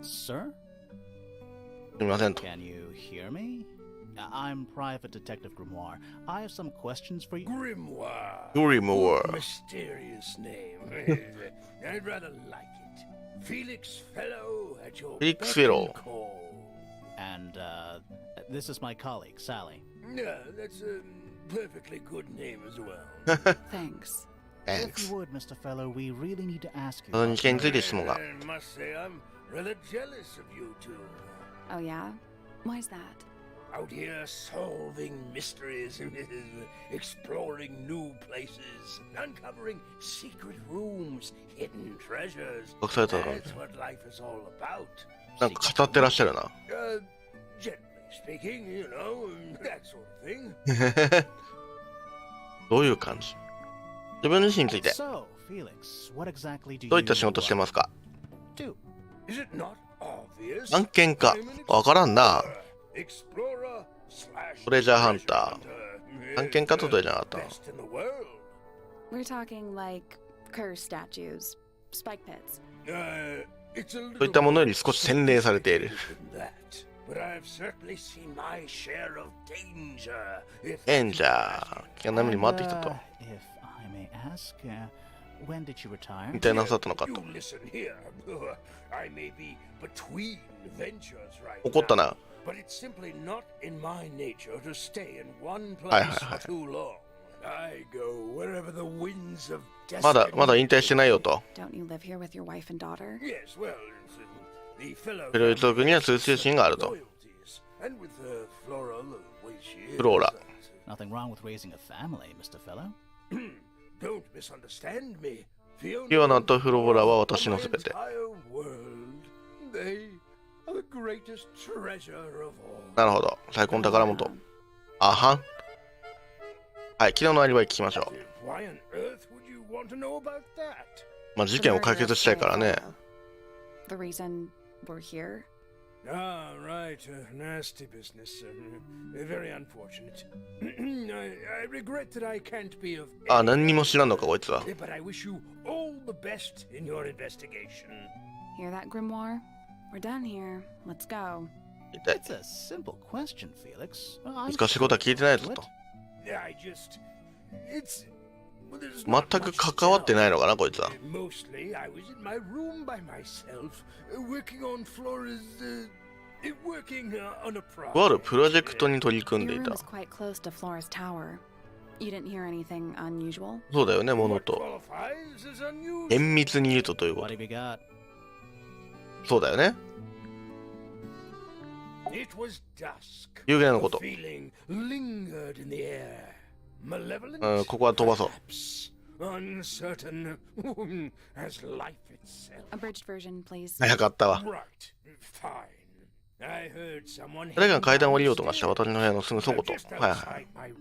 Sir? すみませんと。 Can you hear me? I'm Private Detective Grimoire. I have some questions for you. Grimoire. グリモア。 Mysterious name. I'd rather like it. Felix Fellow at your Felix beck and Fellow. call. And, this is my colleague, Sally. Yeah, that's a perfectly good name as well. Thanks. If you would, Mr. Fellow, we really need to ask you. その2件について質問が。 I must say I'm rather jealous of you two. Oh, yeah? Why's that? Out here solving mysteries, exploring new places, uncovering secret rooms, hidden treasures. 隠されたの。 That's what life is all about. なんか語ってらっしゃるな。 Generally speaking, you know, that sort of thing. どういう感じ？自分自身について So, Felix, what exactly do どういった you 仕事してますか？ do? Is it not obvious? 探検家。わからんな。 Explorer slash トレジャーハンター。 hunter. 探検家とトレジャーハンター。 Best in the world. We're talking like curse statues, spike pits. It's a そういったものより少し洗練されている。 than that. But I've certainly seen my share of danger. If エンジャー。危険な目に回ってきたと。 if I may ask, when did you retire? 引退なさったのか You と。 listen here. I may be between ventures right 怒った now, な。 but it's simply not in my nature to stay in one Hi, place hi, hi. for too long. I go wherever the winds of まだ destiny. 引退してないよと。 Don't you live here with your wife and daughter? Yes, well, the fellow フロイ族には通信心があると。 loyalties, and with Flora the way she is. フローラ。 Nothing wrong with raising a family, Mr. Fellow. Don't misunderstand me. フィオナとフローラは私のすべて。 entire world. They are the greatest treasure of all. なるほど。最高の宝物。あはん。はい、昨日のアリバイ聞きましょう。 Why on earth would you want to know about that? まあ事件を解決したいからね。 The reason we're here? Ah, right. Nasty business. Very unfortunate. I regret that I can't be of あ、何にも知らんのか、こいつは。 but I wish you all the best in your investigation. Hear that, Grimoire? We're done here. Let's go. 痛い It's a simple question, Felix. I'm 難しいことは聞いてないぞ sure と。 I just... It's... well, there's 全 not く much to 関わって tell. ないのかな、こいつは。 Mostly, I was in my room by myself, working on Flora's, working on a とある project. プロジェクトに取り組ん Your でい room た is。quite close to Flora's tower. You didn't hear anything unusual? そうだよね、もの What と。 qualifies as unusual? 厳密に言うとというこ What と。 have you got? そうだよね。 It was dusk. 夕暮れのこ A と。 feeling lingered in the air. Malevolent, うん、ここは飛ばそう。 perhaps uncertain, as life itself. Abridged version, please. 早かったわ。 Right, fine. I heard someone 誰かが階段を降りよう heading とがした down 私の部屋のすぐ the そ stairs, こと。 just はいはい outside my room.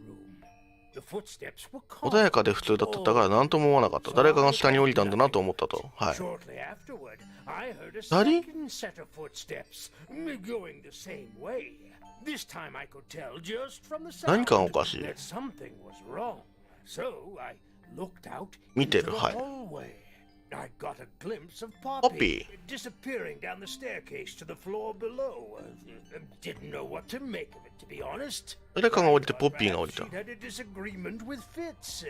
The footsteps were 穏や calm. かで普通だったから何とも思わなかった。誰かが下に降りたんだなと思ったと。はい。 Shortly afterward, I heard a Daddy? second set of footsteps going the same way. This time I could tell just from the 何 sound かがおかしい。 that something was wrong. So I looked out 見て into る。 the はい。 hallway. I got a glimpse of Poppy. Poppy disappearing down the staircase to the floor below. Didn't know what to make of it, to be honest. 誰かが降りてポッピーが降 Perhaps りた。 she'd had a disagreement with Fitz.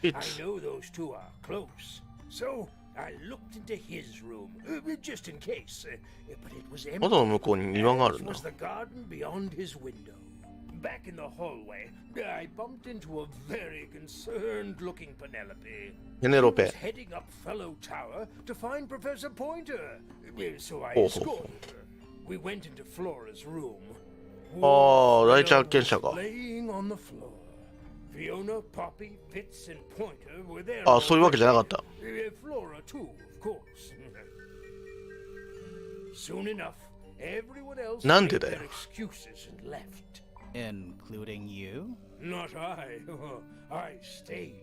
Fitz. I know those two are close. So I looked into his room, just in case. But it was empty. 窓の向こうに庭がある As んだ。 was the garden beyond his window. Back in the hallway, I bumped into a very concerned-looking Penelope. ペネロ She was ペ。 heading up Fellow Tower to find Professor Pointer. So I Oh, oh, escorted her. We went into Flora's room. ああ、第一発見者か。 Laying on the floor. Fiona, Poppy, Fitz, and Pointer were there. あ、そういうわけじゃなかった。 Flora too, of course. Soon enough, everyone else なんで made だよ。 their excuses and left. Including you? Not I. I stayed.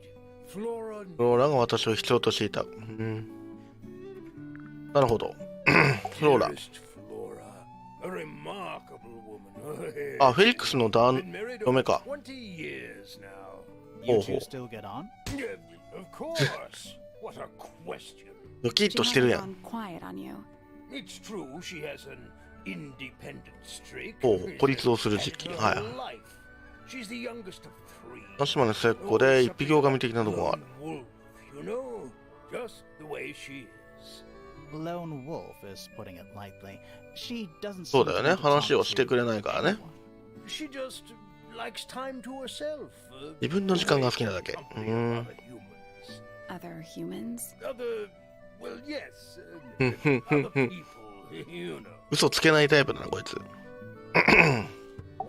Flora フローラが私を必要としていた。うん。なるほど。フローラ。 dearest Flora, a remarkable woman. あ、フェリックスの Been married 嫁 over か。 20 years now. You Oh, two oh. still get on? Of course. What a question. ドキッ She としてる hasn't やん。 gone quiet on you. It's true she has an independent streak. おう、孤立をする時期。 And はい her life. She's the youngest of three. 島根末っ子で一匹狼的なとこがある。 Lone wolf, you know, just the way she is. Lone wolf is putting it lightly. She doesn't そう seem だよ to ね。 want to 話 talk をしてくれ to ないからね。 anyone. She just likes time to herself. 自分の時間が好きなだけ。 Company of other humans. Other humans? Other, well, yes. ふんふんふん Other ふん people, you know. 嘘つけないタイプだな、こいつ。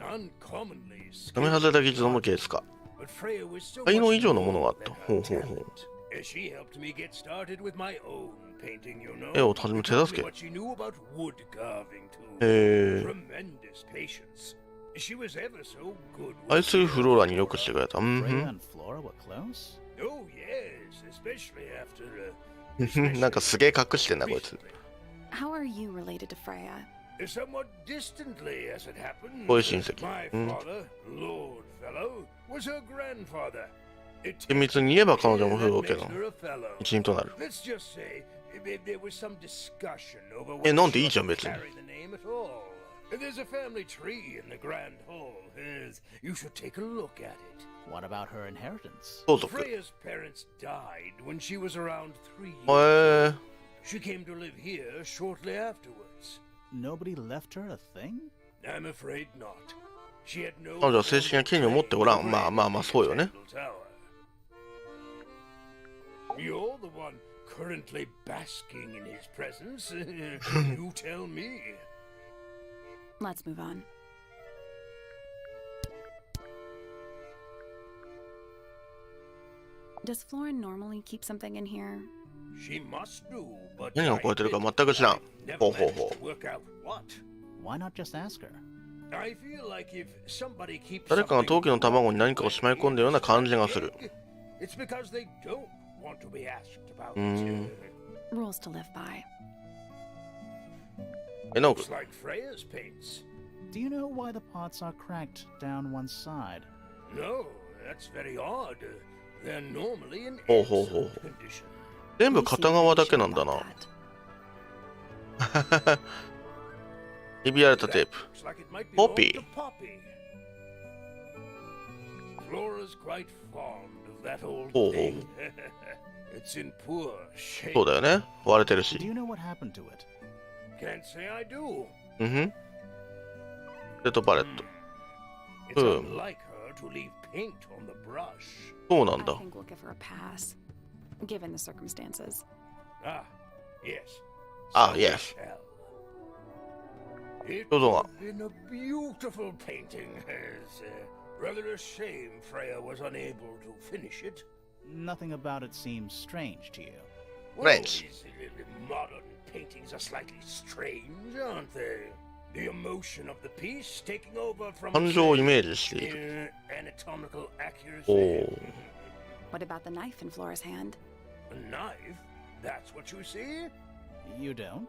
Uncommonly ダメ外れた技術のケースか。 But Freya was so 才能 much 以上のものがあっ more た。 than ほう her ほうほう。 talent. She helped me get started with my own painting, you know. 絵を始め手 Taught 助 me け。 what she knew about wood carving too. へえ。 Tremendous patience. She was ever so good 愛 with するフローラによくしてくれた。うんふ Freya ん。 and Flora were close? Oh yes, especially after なんかすげえ隠してんな、こいつ。 How are you related to Freya? somewhat distantly as it happened. こういう親戚。 My うん。 father, Lord Fellow, was her grandfather. It 厳密に言えば彼女も that フロー家 makes の her a fellow. 一員となる。 Let's just say there was some discussion over え、 whether なんでいい she じゃん、 ought 別 to に。 carry the name at all. There's a family tree in the grand hall. You should take a look at it. What about her inheritance? 相続。 Freya's parents died when she was around 3 years. へえ。 She came to live here shortly afterwards. Nobody left her a thing? I'm afraid not. She had no 彼女は正式な権利を持っておらん。まあまあまあ、そうよね。 Tangle Tower. You're the one currently basking in his presence. You tell me. Let's move on. Does Flora normally keep something in here? She must do, but 何が起こってるか全く知らん。 never ほうほう managed ほ to work out what. Why not just ask her? I feel like if somebody keeps う。誰かが something 陶器の卵に何かをしまい込んでるような感じがする。 It's because they don't want to be asked about うーん。 Rules to live by. え、なおく Looks like Freya's paints. Do you know why the pots are cracked down one side? No, that's very odd. They're normally in ほうほうほう excellent condition. 全部 You 片 seem 側 pretty だけ sure なんだ about な。 that. ひび割れたテープ。 Looks like it might belong Poppy. to Poppy. Flora's quite fond of that old Oh. thing. It's in poor shape. そうだよね。割れてる Do し。 you know what happened to it? Can't say I do. うんふん。レッドパレット。 It's Hmm. unlike her to leave paint on the brush. そうなん I だ。 think we'll give her a pass, given the circumstances. Ah, yes. Ah, So we yes. shall. It どうぞが。 would have been a beautiful painting. It's rather a shame Freya was unable to finish it. Nothing about it seems strange to you. Well, Right. these modern paintings are slightly strange, aren't they? The emotion of the piece taking over from 感情をイメージしている。 anatomical お accuracy. お。 What about the knife in Flora's hand? A knife? That's what you see? You don't?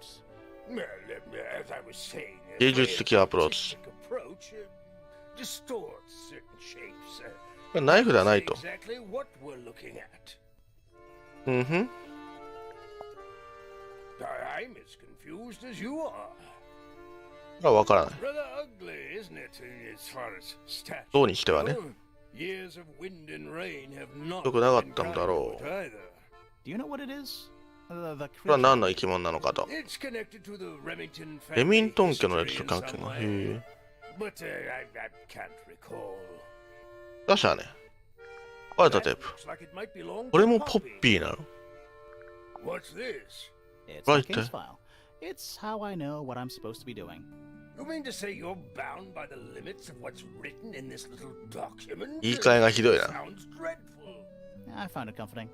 Well, as I was saying, 芸術的アプローチ。 approach distorts certain shapes. ナイフではないと。 Exactly what we're looking at. うんふん。 I'm as confused as you are. がわからない。 Rather ugly, isn't it, as far as stats どうにしてはね。 go? Years of wind and rain have not 良くなかっ been たんだろ kind う。 to it either. Do you know what it is? The これは creature. 何の生き物なのかと。 It's connected to the Remington レミン family トン家のや history つ in と関係 some が。へ way. え。 But I can't recall. だしゃね。割れたテープ。 Looks like it might belong これ to もポッ Poppy. ピーなの。 What's this? It's Right a case there. file. It's how I know what I'm supposed to be doing. You mean to say you're bound by the limits of what's written in this little document? 言い換えがひどいな。 Sounds dreadful. I found it comforting.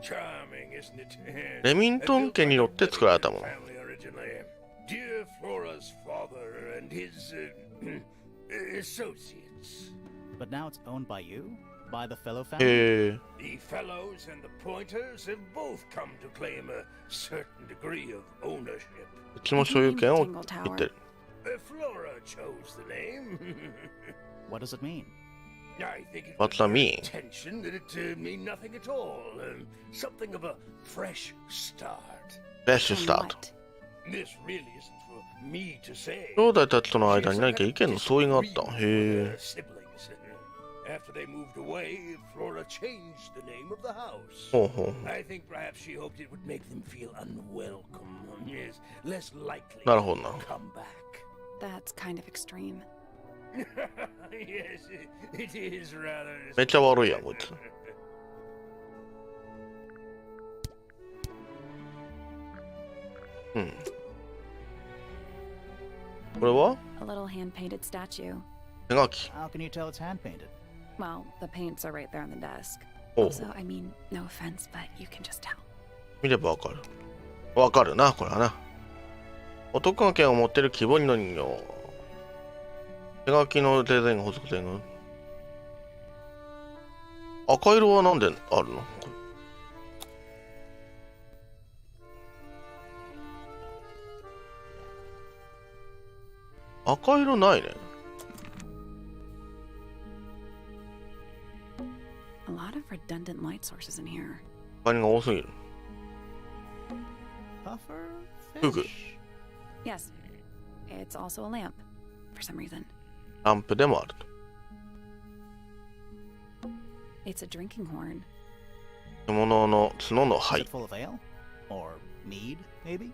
Charming, isn't it? レミントン家によって作られたもの。 Family originally. Dear Flora's father and his associates. But now it's owned by you? By the fellow family? へえ。 The fellows and the pointers have both come to claim a certain degree of ownership. うちも所有権を言ってる。 Flora chose the name. What does it mean? I think it What's was that her mean? intention that it mean nothing at all. Something of a fresh start. フレッシュ From スタート。 what? This really isn't for me to say. 兄弟たちとの間に She's 何か意見の相違があった。へ disagreed with え her。siblings. After they moved away, Flora changed the name of the house. ほうほうほう。 I think perhaps she hoped it would make them feel unwelcome. Yes, less likely なるほどな。 to come back. That's kind of extreme. Yes, it is rather. めっちゃ悪いやん、こいつ。うん。これは A little hand-painted statue. 手書き。 How can you tell it's hand painted? Well, the paints are right there on the desk. ほう Also, I mean, no offense, but you can just tell. 見ればわかる。わかるな、これはな。男の剣を持ってる木彫りの人形。手書きのデザインが補足点が。赤色はなんであるの？これ赤色ないね。A lot of redundant light sources in here. 明かりが多すぎる。 Puffer? Fugu. Fish? Yes, it's also a lamp, for some reason. ランプでもあると。 It's a drinking horn. 獣の角の Is 灰 it。full of ale? Or mead, maybe?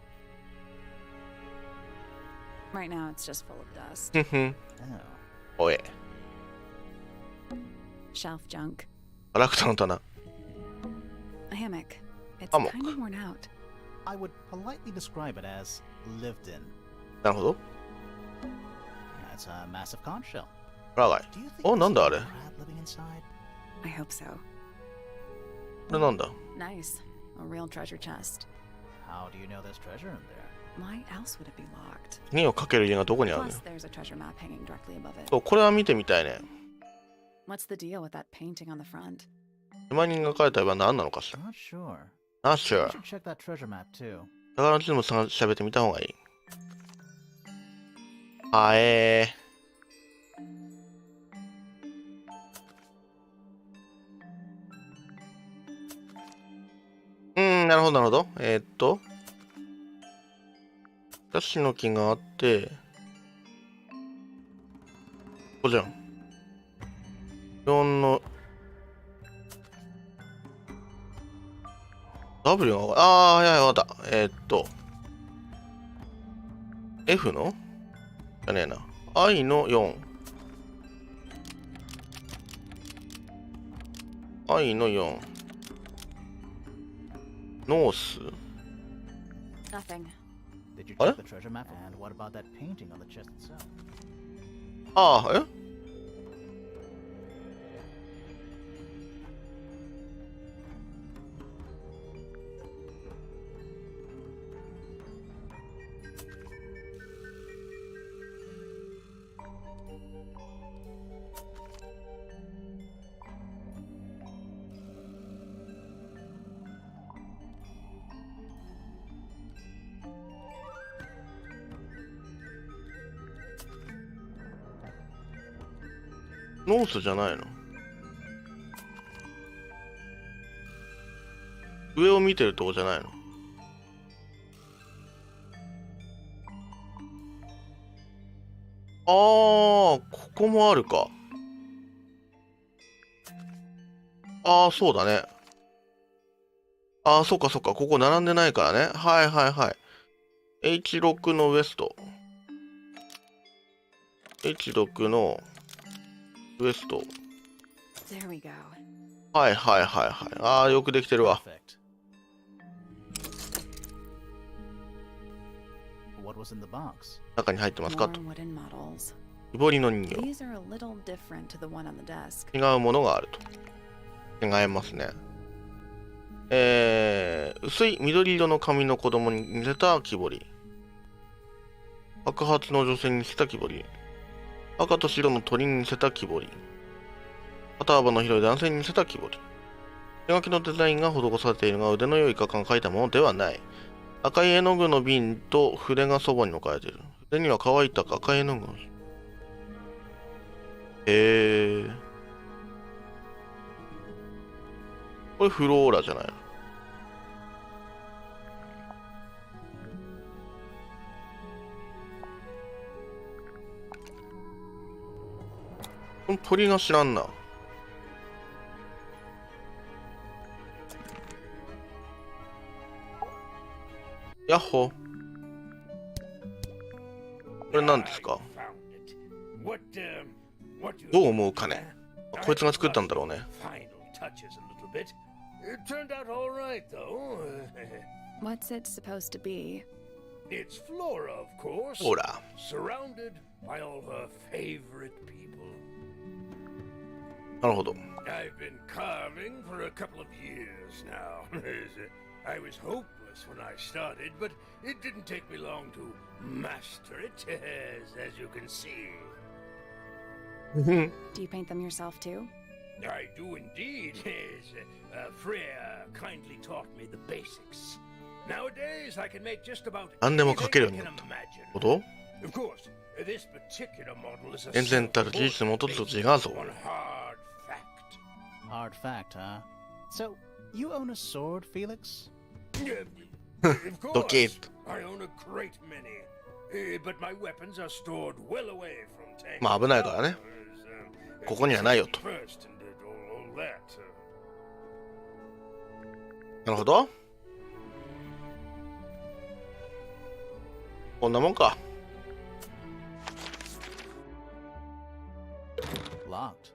Right now, it's just full of dust. ふんふん。 Oh. おえ。 Shelf junk. ガラクタの棚。 A hammock. It's Hammock. kind of worn out. I would politely describe it as lived in. なるほど。 That's a massive conch shell. ラガイ。 Do you think お、 there's なんだあ a れ。 crab living inside? I hope so. これなんだ。 Nice. A real treasure chest. How do you know there's treasure in there? Why else would it be locked? 銀をかける家がどこにあるの Plus, there's a treasure map hanging directly above it. そう、これは見てみたいね。 What's the deal with that painting on the front? 手間人が描いた絵は何なのかしら。 Not sure. ナッシ You ュ。 should check that treasure map too. 宝の地図も調べてみた方がいい。はえー。なるほど、なるほど。ヤシの木があって、ここじゃん。4の、W が、はいはい、わかった。F のじゃねえな。I の4。I の4。ノース Nothing. Did you What? check the treasure map? And what about that painting on the chest itself? えノースじゃないの？上を見てるとこじゃないの？ここもあるか。そうだね。そうかそうか。ここ並んでないからね。はいはいはい。H6 のウエスト。H6 のウエスト。There we go. はいはいはいはい。よくできてるわ。 Perfect. What was in the box? 中に入ってますか More と。 wooden models. 木彫りの人形。 These are a little different to the one on the desk. 違うものがあると。違いますね。薄い緑色の髪の子供に似せた木彫り。白髪の女性に似せた木彫り。赤と白の鳥に似せた木彫り。肩幅の広い男性に似せた木彫り。手書きのデザインが施されているが腕の良い画家が描いたものではない。赤い絵の具の瓶と筆がそばに置かれている。筆には乾いた赤い絵の具。これフローラじゃないの？この鳥が知らんな。ヤッホー。これ何ですか？どう思うかね。こいつが作ったんだろうね。What's it supposed to be? It's Flora, of course. ほら。 Surrounded by all her favorite people. なるほど。I've been carving for a couple of years now. I was hopeless when I started, but it didn't take me long to master it, as you can see. Do you paint them yourself too? I do indeed. Freya kindly taught me the basics. Nowadays, I can make just about 何でも描けるように anything な I った。 can imagine. ほど？ Of course, this particular model is a 全然たる事実の元と違うぞ。 one hard fact. Hard fact, huh? So, you own a sword, Felix? Of course, Okay. I own a great many, but my weapons are stored well away from Tangle まあ危ないからね。 Towers, ここにはないよと。 first and all that. なるほど。こんなもんか。 Locked.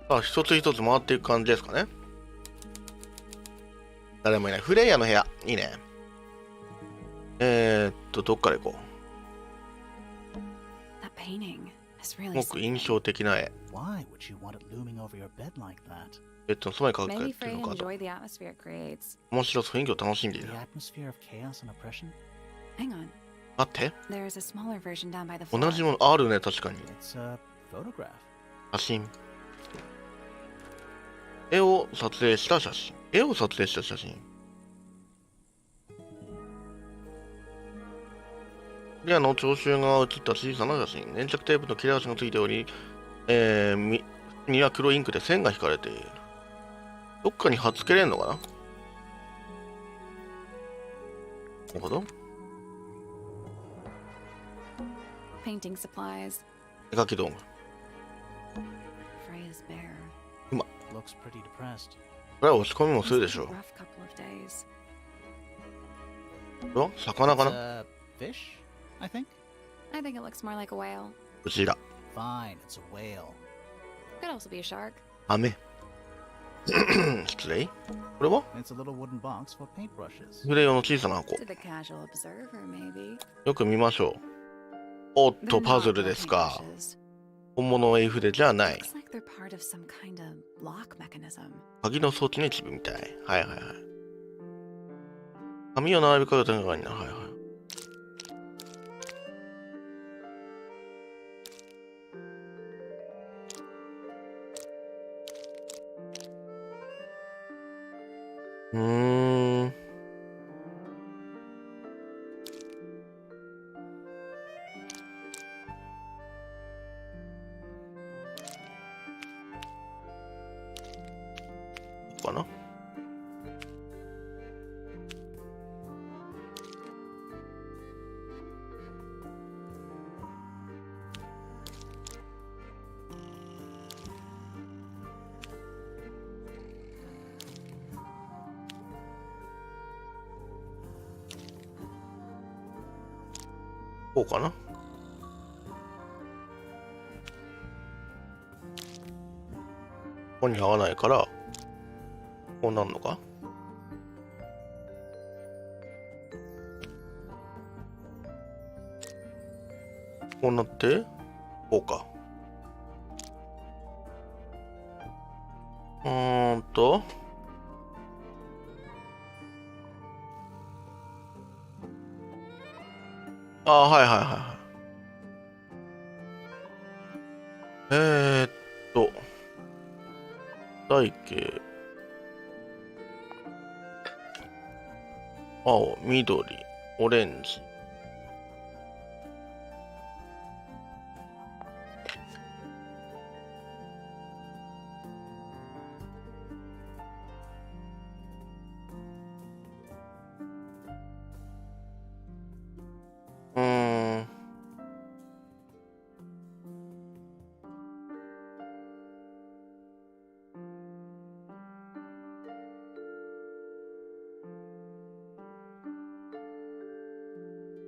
さあ、一つ一つ回っていく感じですかね。誰もいない。フレイヤの部屋。いいね。どっから行こ That painting is う。 really すごく印象的な絵。 Why would you want it looming over your bed like that? ベッドのそばに描くか Maybe っていう Frey のかと。 enjoyed the atmosphere it creates. 面白そう、雰囲気を楽しんでい The る。 atmosphere of chaos and oppression? Hang on. 待って。 There's a smaller version down by the 同 floor. じものあるね、確かに。 It's a photograph. 写真。絵を撮影した写真。絵を撮影した写真。レアの聴衆が写った小さな写真。粘着テープの切れ端がついており、身は黒インクで線が引かれている。どっかに貼っつけれんのかな？なるほど。 Painting supplies. 絵描き道具。 Freya's bear. Looks pretty depressed. これは落ち込みも It's する been でし a ょう。 rough couple of days. これは魚か It's な？ a fish, I think? I think it looks more like a whale. クジラ。 Fine, it's a whale. Could also be a shark. アメ。失礼。これは It's a little wooden box for paintbrushes. フレ用の小さな箱。 To the casual observer, maybe. よく見ましょう。おっ They're と、パ not ズル real ですか。 paintbrushes. 本物の絵筆じゃない。 Looks like they're part of some kind of lock mechanism. 鍵の装置の一部みたい。はいはいはい。紙を並び替えた中にな。はいはい。かな。こうかな。ここに合わないからこうなるのか。こうなってこうか。はいはいはいはい。背景青、緑、オレンジ。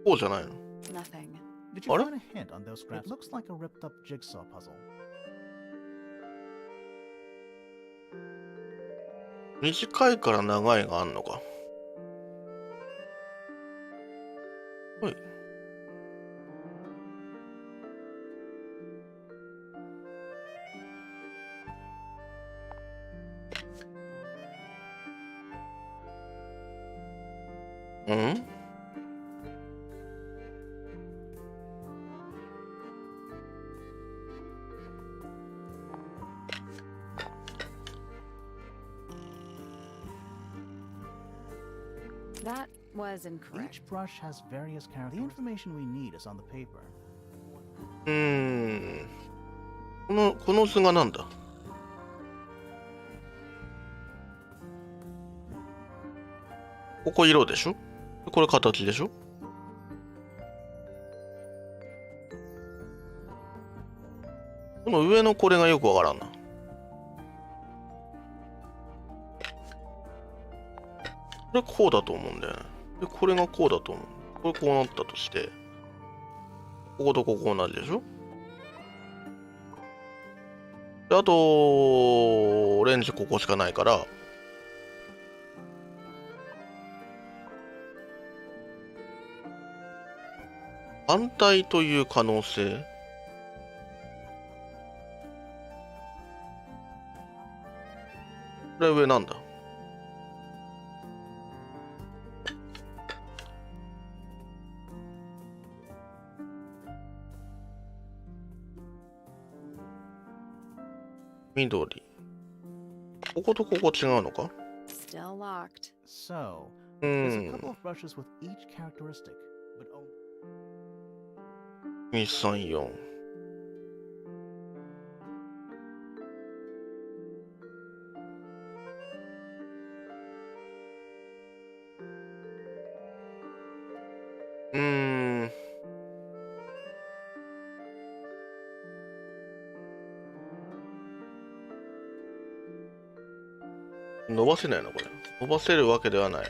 こうじゃないの？ Nothing. Did you What? find a hint on those scraps? Looks like a ripped up jigsaw puzzle. 短いから長いがあんのか。はい。うん？ That was incorrect. Each brush has various characters. The information we need is on the paper. この図がなんだ？ここ色でしょ？これ形でしょ？この上のこれがよくわからんな。これこうだと思うんだよね。で、これがこうだと思う。これこうなったとして、こことここ同じでしょ？で、あと、オレンジここしかないから、反対という可能性。これ上なんだ。緑。こことここ違うのか？ Still locked. So, there's a couple of brushes with each characteristic, but only 2、3、4。伸ばせないのこれ。伸ばせるわけではない。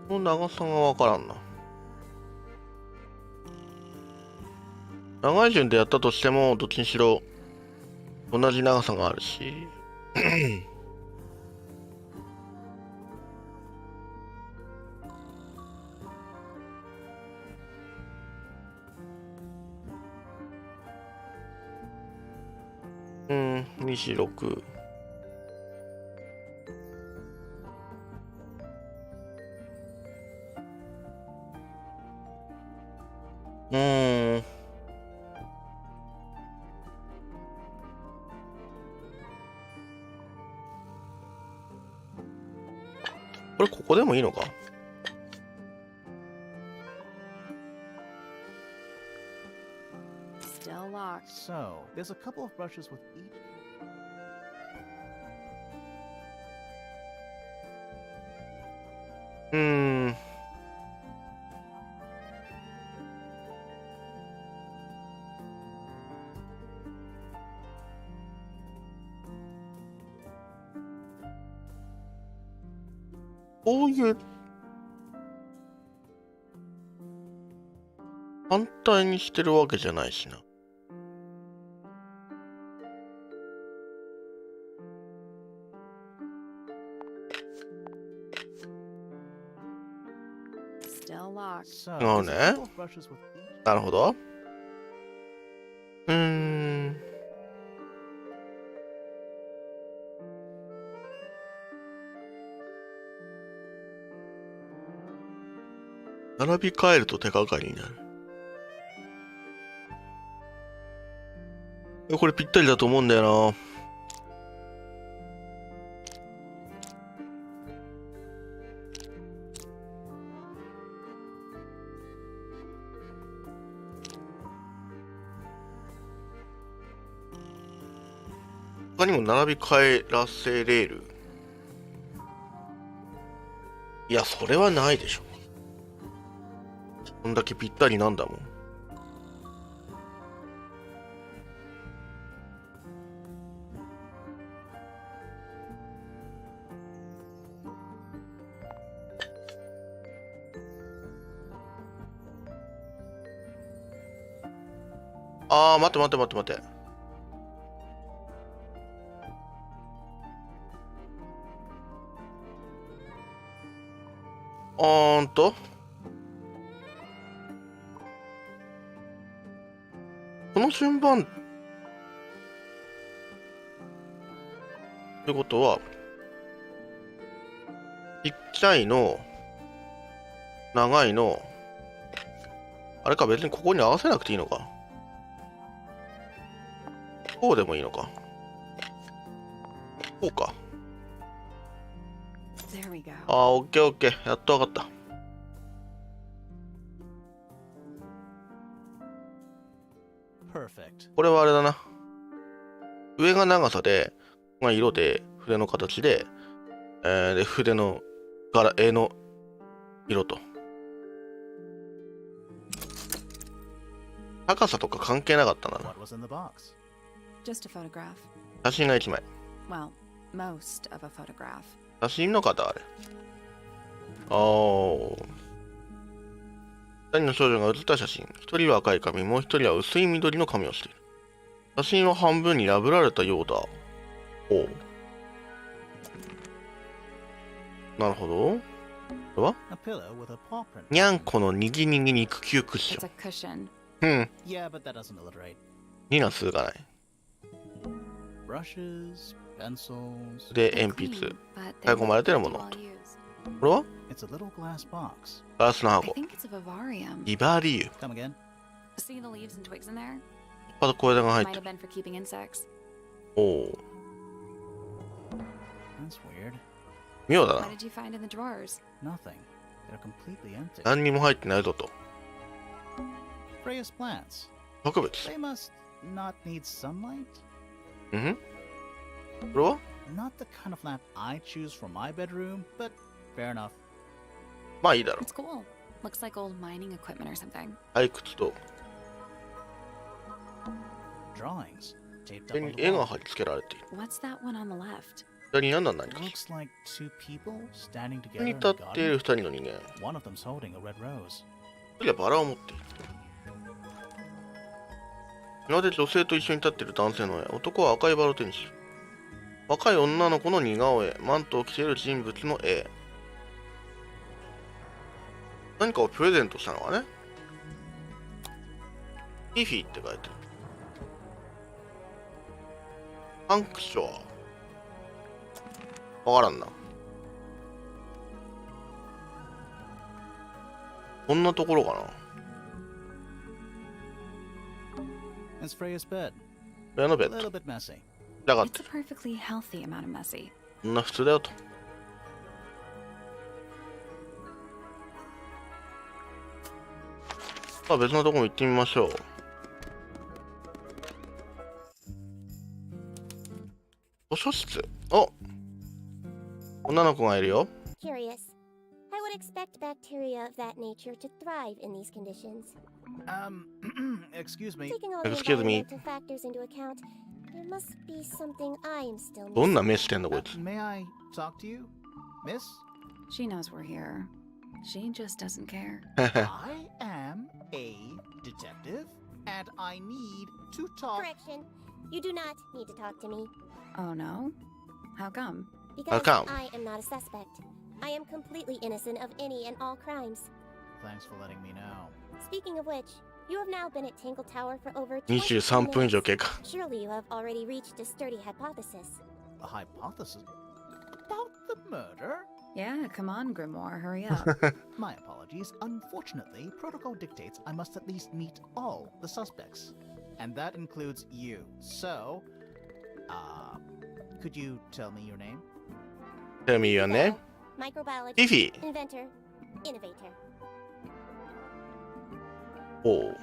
この長さがわからんな。長い順でやったとしても、どっちにしろ同じ長さがあるし。26。これここでもいいのか？ Still locked. so there's a couple of brushes with each. こういう反対にしてるわけじゃないしな。Still locked. So, Oh, there's a no. couple of brushes with each. なるほど。並び替えると手がかりになる。これぴったりだと思うんだよな。他にも並び替えらせれる。いや、それはないでしょ。こんだけぴったりなんだもん。あー、待って待って待って待って。この順番ってことは、ちっちゃいの、長いの、あれか、別にここに合わせなくていいのか。こうでもいいのか。こうか。There we go. ああ、オッケーオッケー。やっとわかった。Perfect. これはあれだな。上が長さで、ここが色で、筆の形で、で、筆の柄、絵の色と。高さとか関係なかったんだな。 What was in the box? Just a photograph. 写真が1枚。Well, most of a photograph. 写真の方あれ。あー。2人の少女が写った写真。1人は赤い髪、もう1人は薄い緑の髪をしている。写真は半分に破られたようだ。おう。なるほど。これは A pillow with a paw print. にゃんこのにぎにぎ肉球クッシ It's ョ a ン。cushion. うん。 Yeah, but that doesn't alliterate. 2が数がない。 Brushes, pencils. で、 They're 鉛筆。 clean, but 使い they're 込まれてるも well の。 used. これは It's a little glass box. ガラスの I 箱。 think it's a vivarium. ビバリュー。 Come again? See the leaves and twigs in there? また小枝が入っ Might て have る。 been for keeping insects. おお。 That's weird. 妙だ What な。 did you find in the drawers? Nothing. They're completely empty. 何にも入ってないぞと。 Freya's plants. 植物。 They must not need sunlight? うんふん。これは Not the kind of lamp I choose for my bedroom, but fair enough. まあいいだろう。 It's cool. Looks like old mining equipment or something. 採掘と。 Drawings taped これ up に on the 絵が wall. 貼り付けられている。 What's that one on the left? 左に何なん何 It か。 looks like two people standing ここ together に in 立 a っている garden. 2人の人間。 One of them's holding a red rose. 1人はバラを持っている。庭で女性と一緒に立っている男性の絵。男は赤いバラを手にしている。若い女の子の似顔絵。マントを着ている人物の絵。何かをプレゼントしたのはね。フィフィって書いてある。ハンクショア。わからんな。こんなところかな。 It's Freya's bed. 部屋のベ A ッ little ド。 bit messy. だかっ It's て a perfectly healthy amount of messy. こんな普通だよと。さあ別のところ行ってみましょう。図書室。お、女の子がいるよ。 Curious. I would expect bacteria of that nature to thrive in these conditions. Excuse me. Taking all the Excuse me. environmental factors into account, there must be something I am still どん missing. な目してんのこいつ。 May I talk to you, Miss? She knows we're here. She just doesn't care. I am a detective, and I need to talk. Correction. You do not need to talk to me. Oh no? How come? Because come? I am not a suspect. I am completely innocent of any and all crimes. Thanks for letting me know. Speaking of which, you have now been at Tangle Tower for over 20 23分以上 minutes. 経過。 Surely you have already reached a sturdy hypothesis. A hypothesis about the murder? Yeah, come on, Grimoire, hurry up. My apologies. Unfortunately, protocol dictates I must at least meet all the suspects. And that includes you. So, could you tell me your name? Tell me your name. Microbiologist, フィフィ。 inventor, innovator. おう。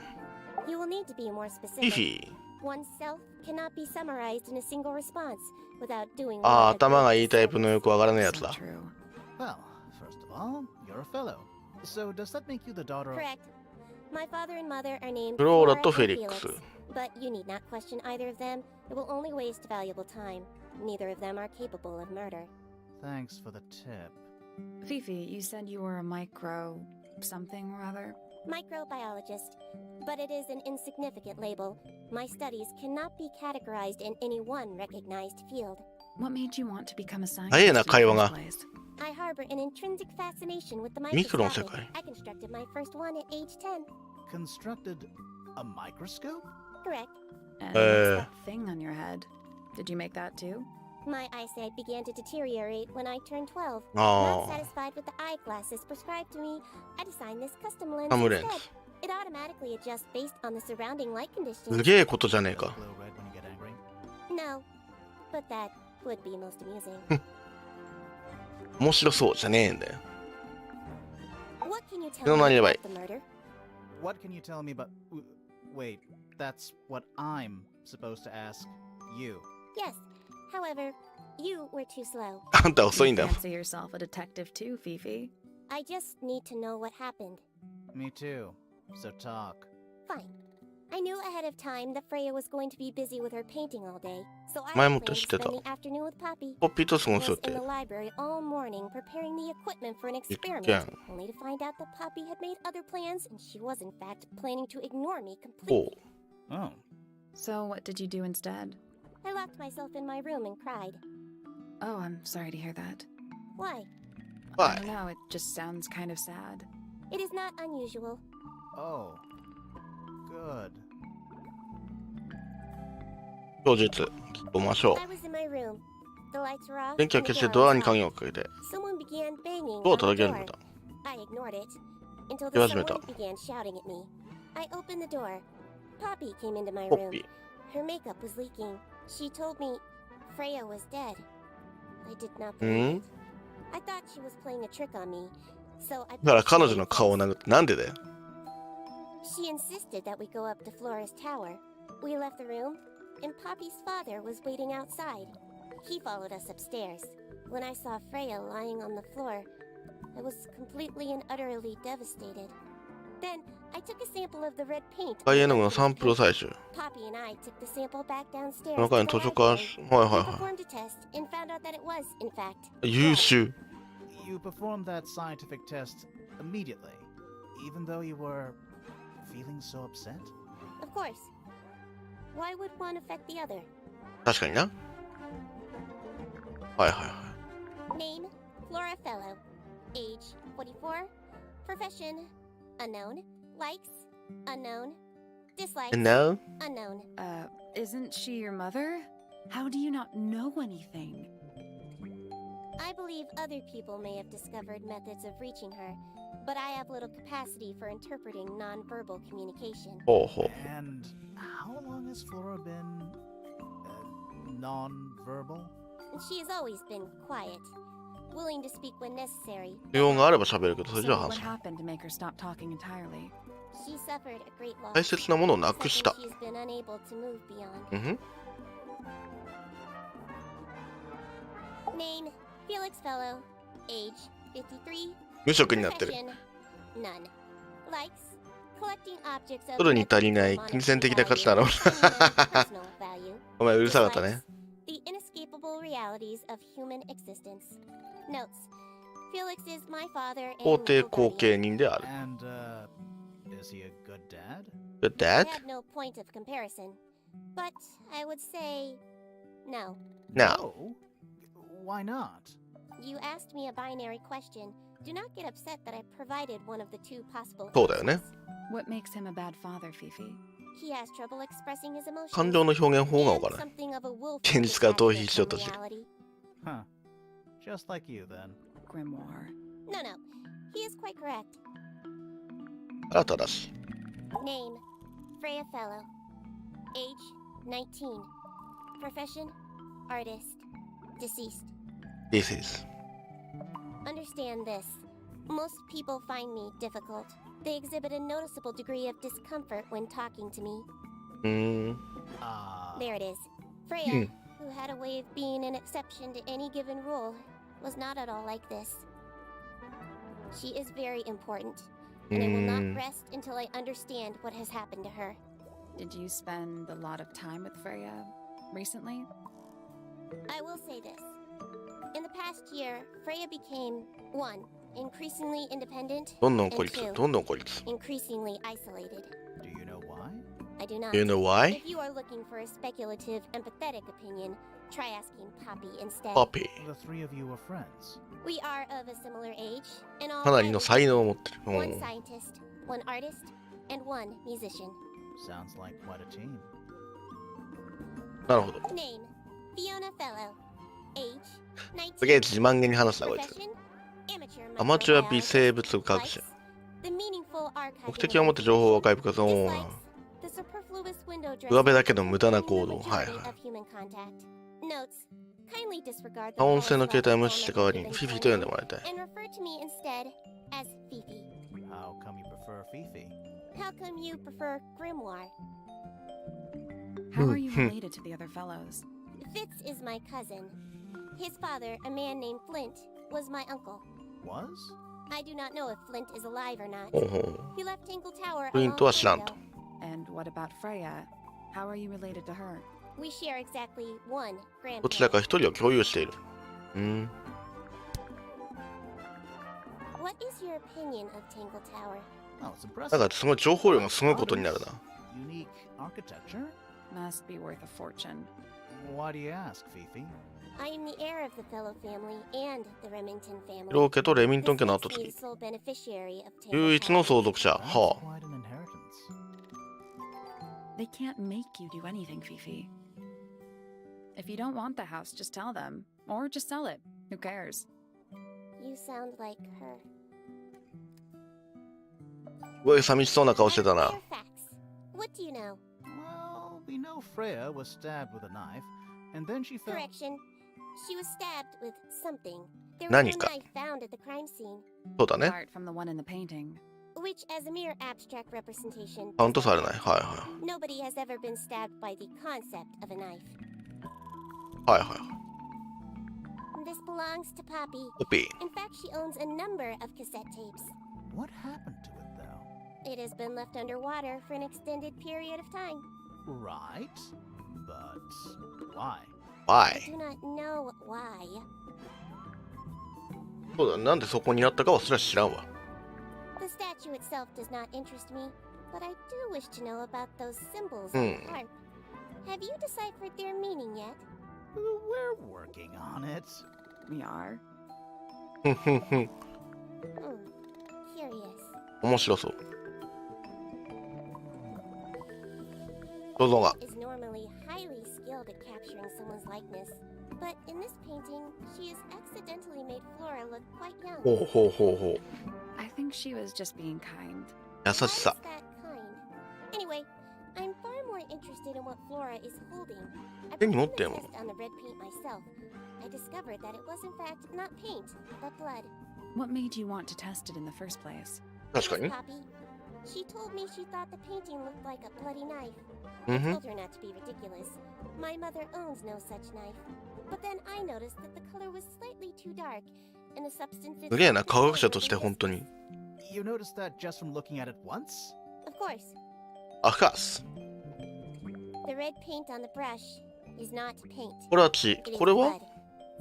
You will need to be more フィ specific. フィ。 Oneself cannot be summarized in a single response without doing ああ、 one of 頭がいい the タイプのよくわからないやつ So だ。 true. Well, first of all, you're a fellow. So does that make you the daughter of... Correct. My father and mother are named フローラ Flora と and フェリックス。 Felix, but you need not question either of them. It will only waste valuable time. Neither of them are capable of murder. Thanks for the tip. Fifi, you said you were a micro something or other? Microbiologist, but it is an insignificant label. My studies cannot be categorized in any one recognized field. What made you want to become a 早い scientist な in the 会話 first が。 place? I harbor an intrinsic fascination with the ミクロの世 microscopic. 界。 I constructed my first one at age 10. Constructed a microscope? Correct. And what's that thing on your head? Did you make that too? My eyesight began to deteriorate when I turned 12. あ Not satisfied with the eyeglasses prescribed to me, I designed this custom lens あ。ハムレン instead. ズ。 It automatically adjusts based on the surrounding light す conditions. げえことじゃねえ Does か。 it glow red when you get angry? No, but that would be most amusing. 面白そうじゃねえんだよ。 What can you tell その me 何やばい。 about the murder? What can you tell me about... Wait, that's what I'm supposed to ask you. Yes. However, you were too slow. あんた遅い You んだよ。 fancy yourself a detective too, Fifi. I just need to know what happened. Me too. So talk. Fine. I knew ahead of time that Freya was going to be busy with her painting all day, so I 前も planned って to 知ってた。 spend the afternoon with Poppy. ポッピーと過 I ごす予 was in 定。 the library all morning preparing the equipment for an 一 experiment, 見。 only to find out that Poppy had made other plans and she was in fact planning to ignore me おう completely. Oh. So what did you do instead? I locked myself in my room and cried. Oh, I'm sorry to hear that. Why? Why? I don't know, it just sounds kind of sad. It is not unusual. Oh. Good. 当日、聞きましょ I was in my room. The lights were off. う。電気を and 消 the して door ドア was に locked. 鍵をかけて、 Someone began banging ドアを on 叩 the き始 door. めた。 I ignored it until 手 the 始めた。 someone began shouting at me. I opened the door. Poppy came into my ポッ room. ピー。 Her makeup was leaking. She told me Freya was dead. I did not う believe ん it. I thought she was playing a trick on me. So I だから pushed 彼 her 女 in の the 顔を face. 殴ってなんでだよ。 She insisted that we go up to Flora's tower. We left the room, and Poppy's father was waiting outside. He followed us upstairs. When I saw Freya lying on the floor, I was completely and utterly devastated. Then I took a sample of the red paint. 外絵の具のサンプル採取。 Poppy and I took the sample back downstairs この to 間 the に図書館、 library. はい We はいは performed a test and found out that it was, in fact, い。優秀。 You performed that scientific test immediately, even though you were feeling so upset? of course. Why would one affect the other? 確かにな。はいはいは Name, Flora Fellow. Age, 44. Profession, unknown. Likes, unknown. い。Dislikes, And now? unknown. Isn't she your mother? How do you not know anything? I believe other people may have discovered methods of reaching her, but I have little capacity for interpreting nonverbal communication. ほうほう。 And how long has Flora been non-verbal? She has always been quiet, willing to speak when necessary. 必要があれば喋るけど、それ So じゃあ what 話す。 happened to make her stop talking entirely? She suffered a great loss. 大切なものをなくした。 Something she's been unable to move beyond. うんふん。 Name, Felix Fellow. Age, 53. 無職になってる。 Profession, none. Likes, collecting objects of 取るに足りない金銭的な価値だろう。 personal value. お前うるさかったね。 The inescapable realities of human existence. Notes. Felix is my father and 法定 legal 後 guardian. 継人である。 And, is he a good dad? Good I dad? have no point of comparison, but I would say no. Now. No? Why not? You asked me a binary question. Do not get upset that I provided one of the two possible そうだよね。 answers. What makes him a bad father, Fifi? He has trouble expressing his emotions. 感情の表現法がわ and からない。 something of a wolf 現実から逃避 detachment しようとしてる。 from reality. Huh. Just like you, then. Grimoire. No, no. He is quite correct. あら正しい。 Name, Freya Fellow. Age, 19. Profession, artist. Deceased. This is. Understand this. Most people find me difficult. They exhibit a noticeable degree of discomfort when talking to me. うーん。 There it is. Freya, who had a way of being an exception to any given rule, was not at all like this. She is very important, and I will not rest until I understand what has happened to her. Did you spend a lot of time with Freya recently? I will say this. In the past year, Freya became, 1. Increasingly independent, どんどん孤 and 立。 2. どんどん孤立。 Increasingly isolated. Do you know why? I I do not. You know why? If you are looking for a speculative, empathetic opinion, try asking Poppy instead. Poppy. The three of you are friends. We are of a similar age, and all かなりの才能を持ってる。one scientist, one artist, and one musician. Sounds like quite a team. なるほど。 Name: Fiona Fellow. Age: すげえ 19. 自慢げに話したこいつ。 Profession: Amateur アマチュア微 microbiologist. 生物学者。 Likes: the meaningful archiving 目的を持って情報を外部化する。 Dislikes: the superfluous window 上辺 dressing だけの無駄な行 and 動。 the はいは majority い。 of human contact. Notes: kindly disregard the 多音声の false 携帯を level 無視して代わりに form フィ of フィと呼んで employment もらいたい。 and refer to me instead as Fifi. How come you prefer Fifi? How come you prefer Grimoire? How are you related to the other fellows? Fitz is my cousin. His father, a man named Flint, was my uncle. Was? I do not know if Flint is alive or not. ほうほう。 He left Tangle Tower a フリン long トは time 知らんと。 ago. And what about Freya? How are you related to her? We share exactly one どちら grandparent. か一人を共有している。What is your opinion of Tangle Tower? Oh, it's だ impressive. からすごい情報量がすごいことになるな。 Unique architecture? Must be worth a fortune. Why do you ask, Fifi? I am the heir of the Fellow family and the Remington ヒロ family. 家とレミントン This 家の makes 後 me 継 the sole beneficiary of ぎ。唯 Tangle 一の Tower. 相続者。 That's は quite an inheritance. They can't make you do anything, Fifi. If you don't want the house, just tell them. Or just sell it. Who cares? You sound like her. すごい寂しそうな顔してたな。 Unfair facts. What do you know? Well, we know Freya was stabbed with a knife, and then she fell. Correction. She was stabbed with something. There was no 何か。 knife found at the crime scene, そうだね。 Apart from the one in the painting. which, as a mere abstract representation, カウン does ト not されない。 count. はいは Nobody has ever been stabbed by the concept of a knife. い。はいはい。 This belongs to Poppy. コピー。 In fact, she owns a number of cassette tapes. What happened to it, though? It has been left underwater for an extended period of time. Right, but why? I Why? do not know why. そうだ、なんでそこにあったかはそれは知らんわ。 The statue itself does not interest me, but I do wish to know about those symbols on the harp. Have you deciphered their meaning yet? We're working on it. We are. ふんふんふん。 Curious. 面白そう。どうぞが。 Is normally highly skilled at capturing someone's likeness, but in this painting, she has accidentally made Flora look quite young. ほうほうほうほう。 I think she was just being kind. 優し Why is さ。 that kind? Anyway, I'm far more interested in what Flora is holding. I 手に持 performed って the るも test on the red paint myself. I discovered that it was in fact not paint, but blood. What made you want to test it in the first place? 確かに。 Poppy. She told me she thought the painting looked like a bloody knife. う I んふん。 told her not to be ridiculous. My mother owns no such knife. But then I noticed that the color was slightly too dark, and the substance すげえな、科学者として本当に。 You noticed that just from looking at it once? Of course, アカス。 the red paint on the brush is not paint. これは血。 It is これは blood.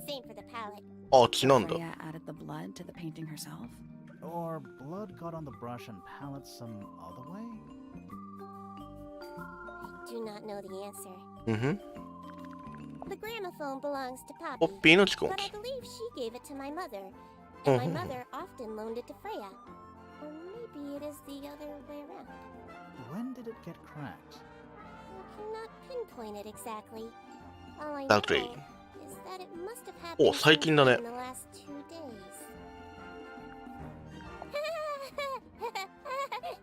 Same for the palette. あ、血なんだ。 Freya added the blood to the painting herself? Or blood got on the brush and palette some other way? I do not know the answer. うんふん。 The gramophone belongs to ポ Poppy, ッピーの蓄音 but I 機。 believe she gave it to my mother, and my Mhm. mother often loaned it to Freya. Or maybe it is the other way around. When did it get cracked? I cannot pinpoint it exactly. All I know Exactly. is that it must have お、 happened 最近だね sometime。in the last 2 days.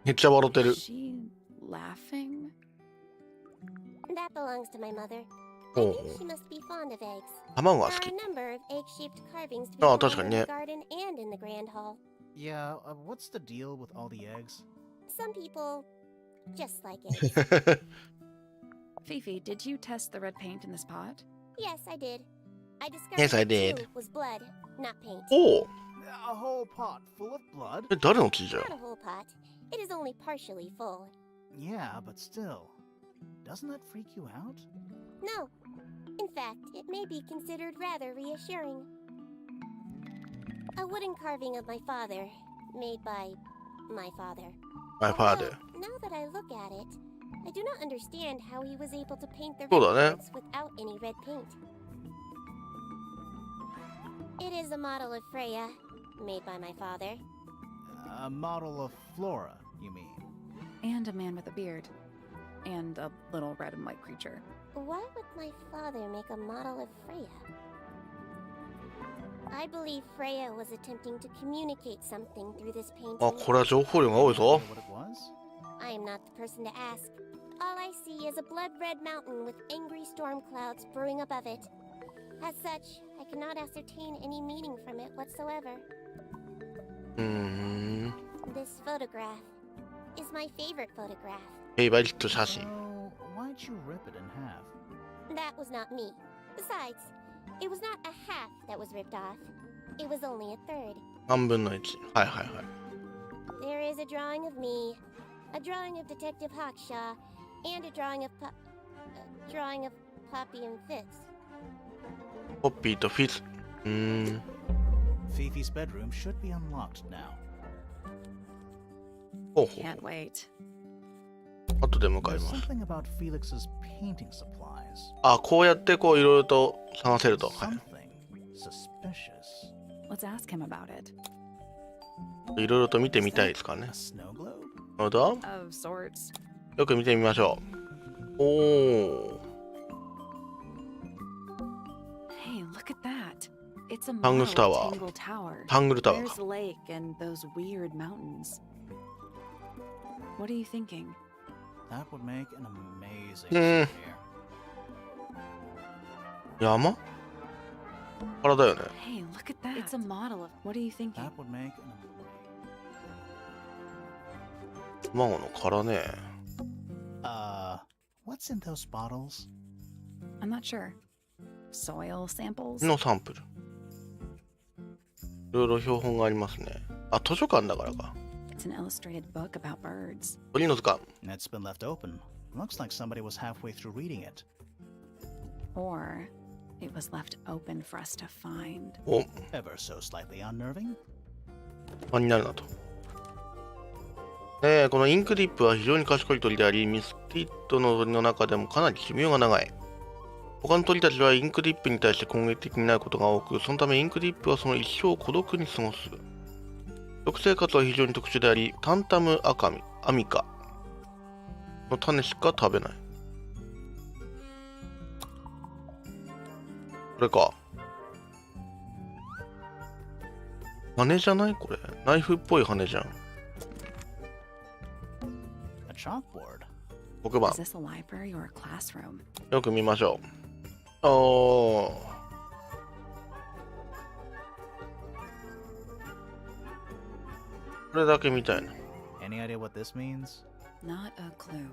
めっちゃ笑ってる Is。she laughing? That belongs to my mother. I ほう think ほ she う。 must be fond of eggs. 卵 There が好 are き a。number of egg-shaped carvings to be ああ、 found 確か in に the ね。 garden and in the grand hall. Yeah, what's the deal with all the eggs? Some people just like eggs. Fifi, did you test the red paint in this pot? Yes, I did. I discovered Yes, I that did. too was blood, not paint. おお。 A whole pot full of blood? え、誰の血じゃ Not a whole pot. It is only partially full. Yeah, but still. Doesn't that freak you out? No. In fact, it may be considered rather reassuring. A wooden carving of my father, made by my father. My father. Although, now that I look at it, I do not understand how he was able to paint the そうだ red ね。 parts without any red paint. It is a model of Freya, made by my father. A model of Flora, you mean? And a man with a beard. And a little red and white creature. Why would my father make a model of Freya? I believe Freya was attempting to communicate something through this あ、 painting. これは情報量が多いぞ。 What it was? I am not the person to ask. All I see is a blood-red mountain with angry storm clouds brewing above it. As such, I cannot ascertain any meaning from it whatsoever. うーん。 This photograph is my favorite photograph. フェイバリット写真。 So, why'd you rip it in half? That was not me. Besides, it was not a half that was ripped off. It was only a third. 3分の1。はいはいはい。 There is a drawing of me, a drawing of Detective Hawkshaw, and a drawing of Poppy and Fitz. ポッピーとフィズ。うーん。 Fifi's bedroom should be unlocked now. ほうほう。 Can't wait. 後で向かい There's ます。 something about Felix's painting supplies. あ、こうやってこういろいろと探せると。はい。 Something suspicious. Let's ask him about it. いろいろと見てみたいですからね A。snow globe? なるほど。 Of sorts. よく見てみましょう。おお。 Hey, look at that. It's a Tangle model of Tower. Tangle Tower. タングルタワ There's ー the lake and those weird mountains. What are you thinking? That would make an amazing Hmm. souvenir. 山あれだよね。 Hey, look at that. It's a model of. What are you thinking? That would make an卵の殻ね。 what's in those bottles? I'm not sure. Soil samples? のサンプル。いろいろ標本がありますね。あ、図書館だからか。 It's an illustrated book about birds. 鳥の図鑑。 It's been left open. Looks like somebody was halfway through reading it. Or it was left open for us to find. お、 Ever so slightly unnerving. 不安になるなと。このインクディップは非常に賢い鳥であり、ミスティッドの鳥の中でもかなり寿命が長い。他の鳥たちはインクディップに対して攻撃的になることが多く、そのためインクディップはその一生を孤独に過ごす。食生活は非常に特殊であり、タンタムアミカの種しか食べない。これか。羽じゃないこれ。ナイフっぽい羽じゃん。A chalkboard. 黒板 Is。this a library or a classroom? よく見ましょう。おー。これだけ見たいな。 Any idea what this means? Not a clue.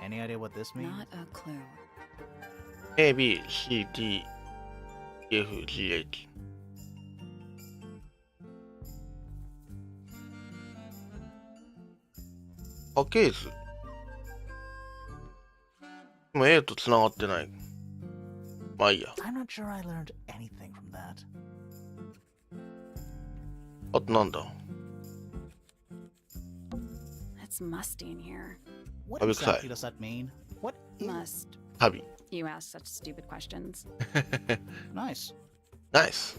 Any idea what this means? Not a clue. A, B, C, D, E, F, G, H。家系図。でも A と繋がってない。まあいいや。 I'm not sure I learned anything from that. あとなんだ It's musty in here. What I'm exactly excited. does that mean? What is... Must. 旅。 You ask such stupid questions. Nice. ナイス。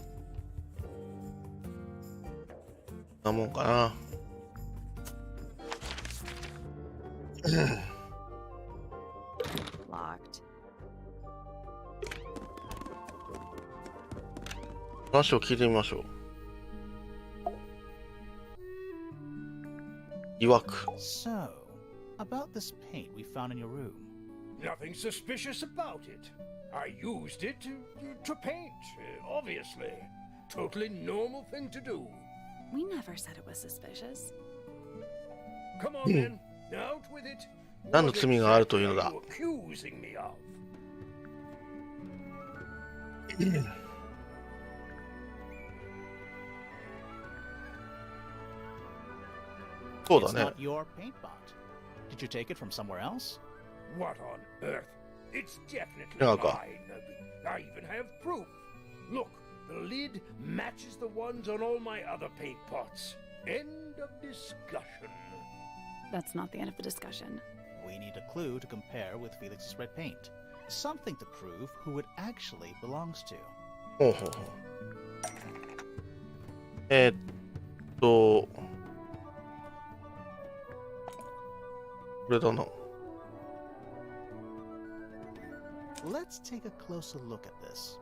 なもんかな。Locked. 話を聞いてみましょう。曰く。 So, about this paint we found in your room. Nothing suspicious about it. I used it to paint, obviously. Totally normal thing to do. We never said it was suspicious. Come on then, out with it. 何の罪があるというのだ What exactly are you accusing me of? そうだ It's ね not。your paint bot. Did you take it from somewhere else? What on earth? It's definitely Yeah, okay. mine. I even have proof. Look, the lid matches the ones on all my other paint pots. End of discussion. That's not the end of the discussion. We need a clue to compare with Felix's red paint. Something to prove who it actually belongs to. ほうほうほう。これだな。Let's take a closer look at this.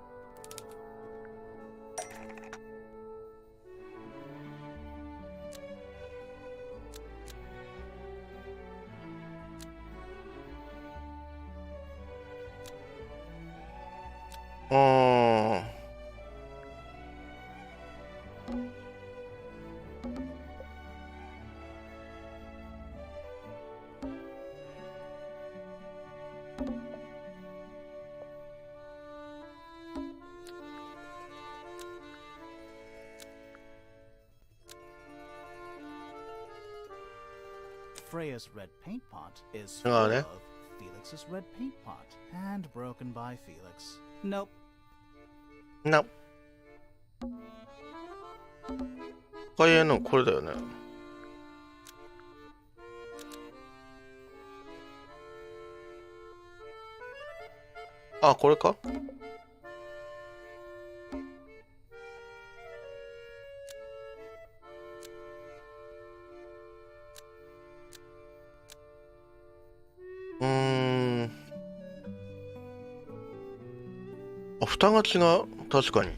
Freya's red paint pot is full of Felix's red paint pot, and broken by Felix. Nope. No. 赤い絵のこれだよね。あ、これか。あ、蓋が違う。確かに。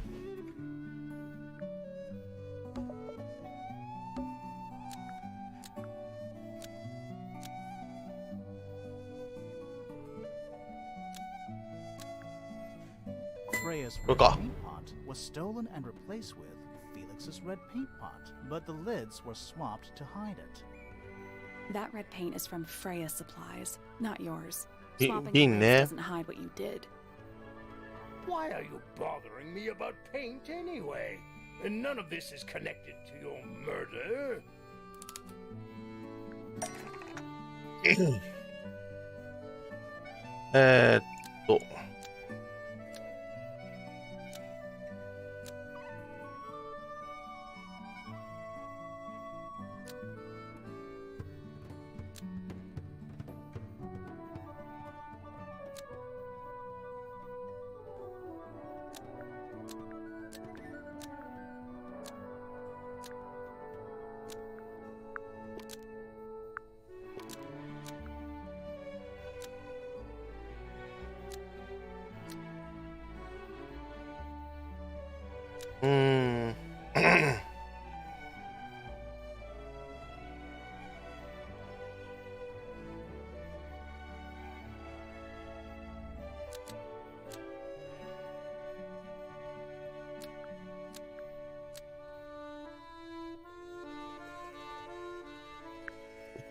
Freya's red paint pot was stolen and replaced with Felix's red paint pot, but the lids were swapped to hide it. That red paint is from Freya's supplies, not yours. I- Swapping the in lids there. doesn't hide what you did. Why are you bothering me about paint anyway? And none of this is connected to your murder. えーっと。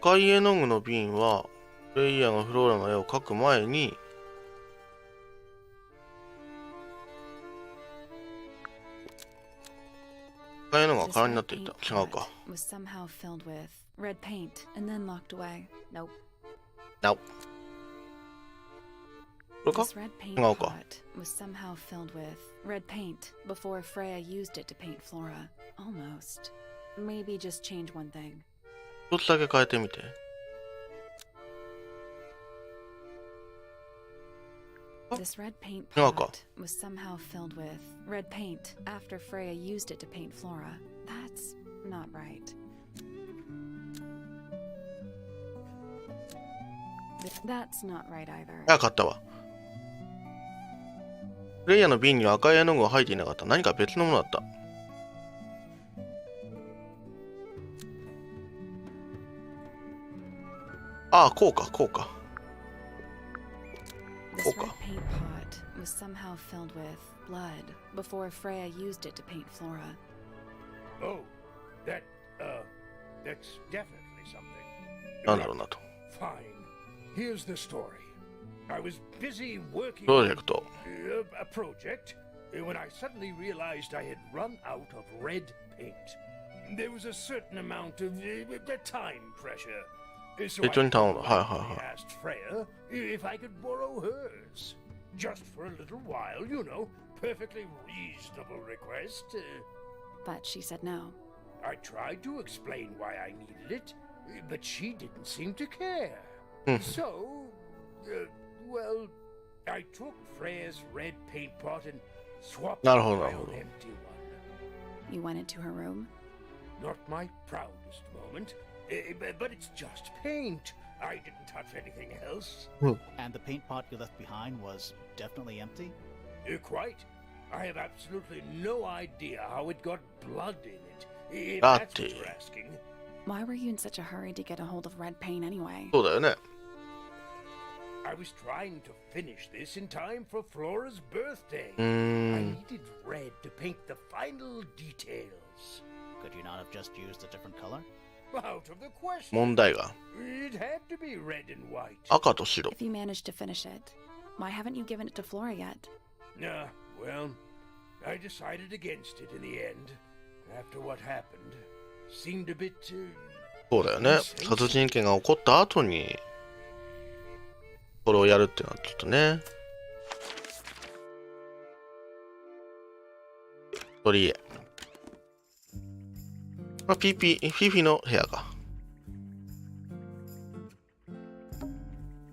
赤い絵の具の瓶はプレイヤーがフローラの絵を描く前に赤い絵の具が This 空にな red っていた。 paint 違うか。 pot was somehow filled with red paint and then locked away. Nope. No. これか。 This red paint 違うか。 pot was somehow filled with red paint before Freya used it to paint Flora. Almost. Maybe just change one thing. 一つだけ変えてみて。 This red paint 違うか。 pot was somehow filled with red paint after Freya used it to paint Flora. That's not right. That's not right either. あ、買ったわ。プレイヤーの瓶には赤い絵の具が入っていなかった。何か別のものだった。ああ、こうか、こうか。 This Okay. red paint pot was somehow filled with blood before Freya used it to paint Flora. Oh, that's definitely something. なんだろうなと。 Fine. Here's the story. I was busy working プロ on ジェクト。 a project when I suddenly realized I had run out of red paint. There was a certain amount of time pressure. So I 一緒に頼んだ。はいはいはい。 asked Freya if I could borrow hers. Just for a little while, you know. Perfectly reasonable request. But she said no. I tried to explain why I needed it, but she didn't seem to care. So, well, I took Freya's red paint pot and swapped it なるほど、 for なる my ほ own ど。 empty one. You went into her room? Not my proudest moment, but it's just paint. I didn't touch anything else. And the paint pot you left behind was definitely empty? Quite. I have absolutely no idea how it got blood in it. If Blood. that's what you're asking. Why were you in such a hurry to get a hold of red paint anyway? そうだよね。I was trying to finish this in time for Flora's birthday. うー I ん。 needed red to paint the final details. Could you not have just used a different color? Out of the question. 問題が It had to be red and white. 赤と白。 If you managed to finish it, why haven't you given it to Flora yet? Well, I decided against it in the end. After what happened, seemed a bit. そうだよね。殺人事件が起こった後に、これをやるっていうのはちょっとね。取り家。フィフィの部屋か。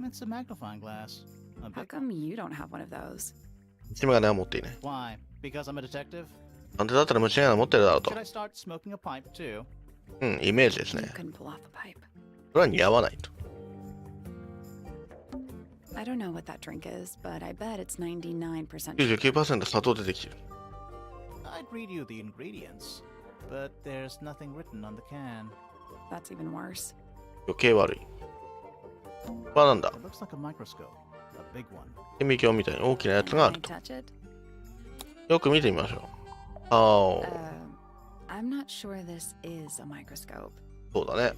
It's a magnifying glass. A How big... come you don't have one of those? 虫眼鏡は持っていない。 Why? Because I'm a detective? なんでだったら虫眼鏡持ってるだろうと Should。I start smoking a pipe too? うん、イメージです You ね。 couldn't pull off a pipe. それは似合わないと。I don't know what that drink is, but I bet it's 99% sugar. 99% 砂糖出てきてる。 I'd read you the ingredients, but there's nothing written on the can. That's even worse. 余計悪い。これはなんだ It looks like a microscope, a big one. 顕微鏡みたいに大きなやつがあ Can る I と。 touch it? よく見てみましょう。ああ、 I'm not sure this is a microscope. そうだね。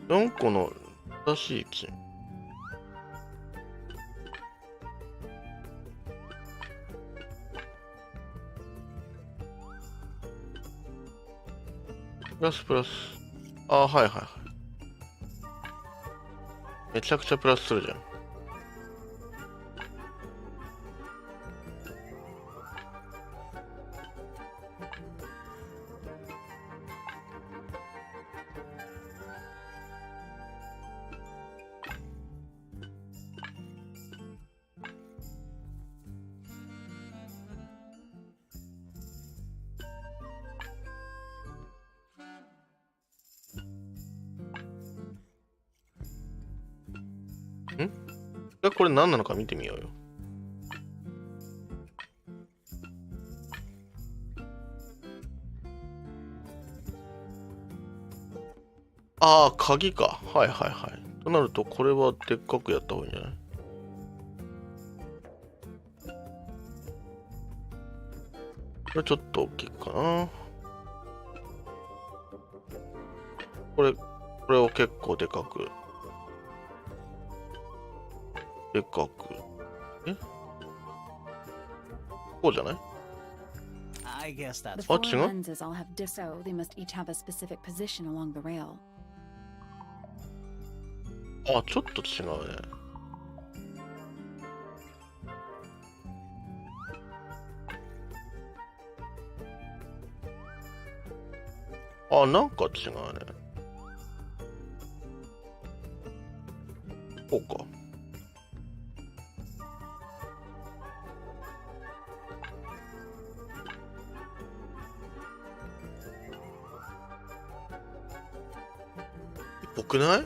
4個の正しい位置。プラスプラス。ああ、はいはいはい。めちゃくちゃプラスするじゃん。じゃあこれ何なのか見てみようよ。ああ、鍵か。はいはいはい。となると、これはでっかくやった方がいいんじゃない？これちょっと大きいかな。これを結構でかく。でかく。え？こうじゃない？ I guess The that's four What's wrong? lenses all have disso. They must each have a specific position along the rail. あ、ちょっと違うね。あ、なんか違うね。こうか。ぽくない？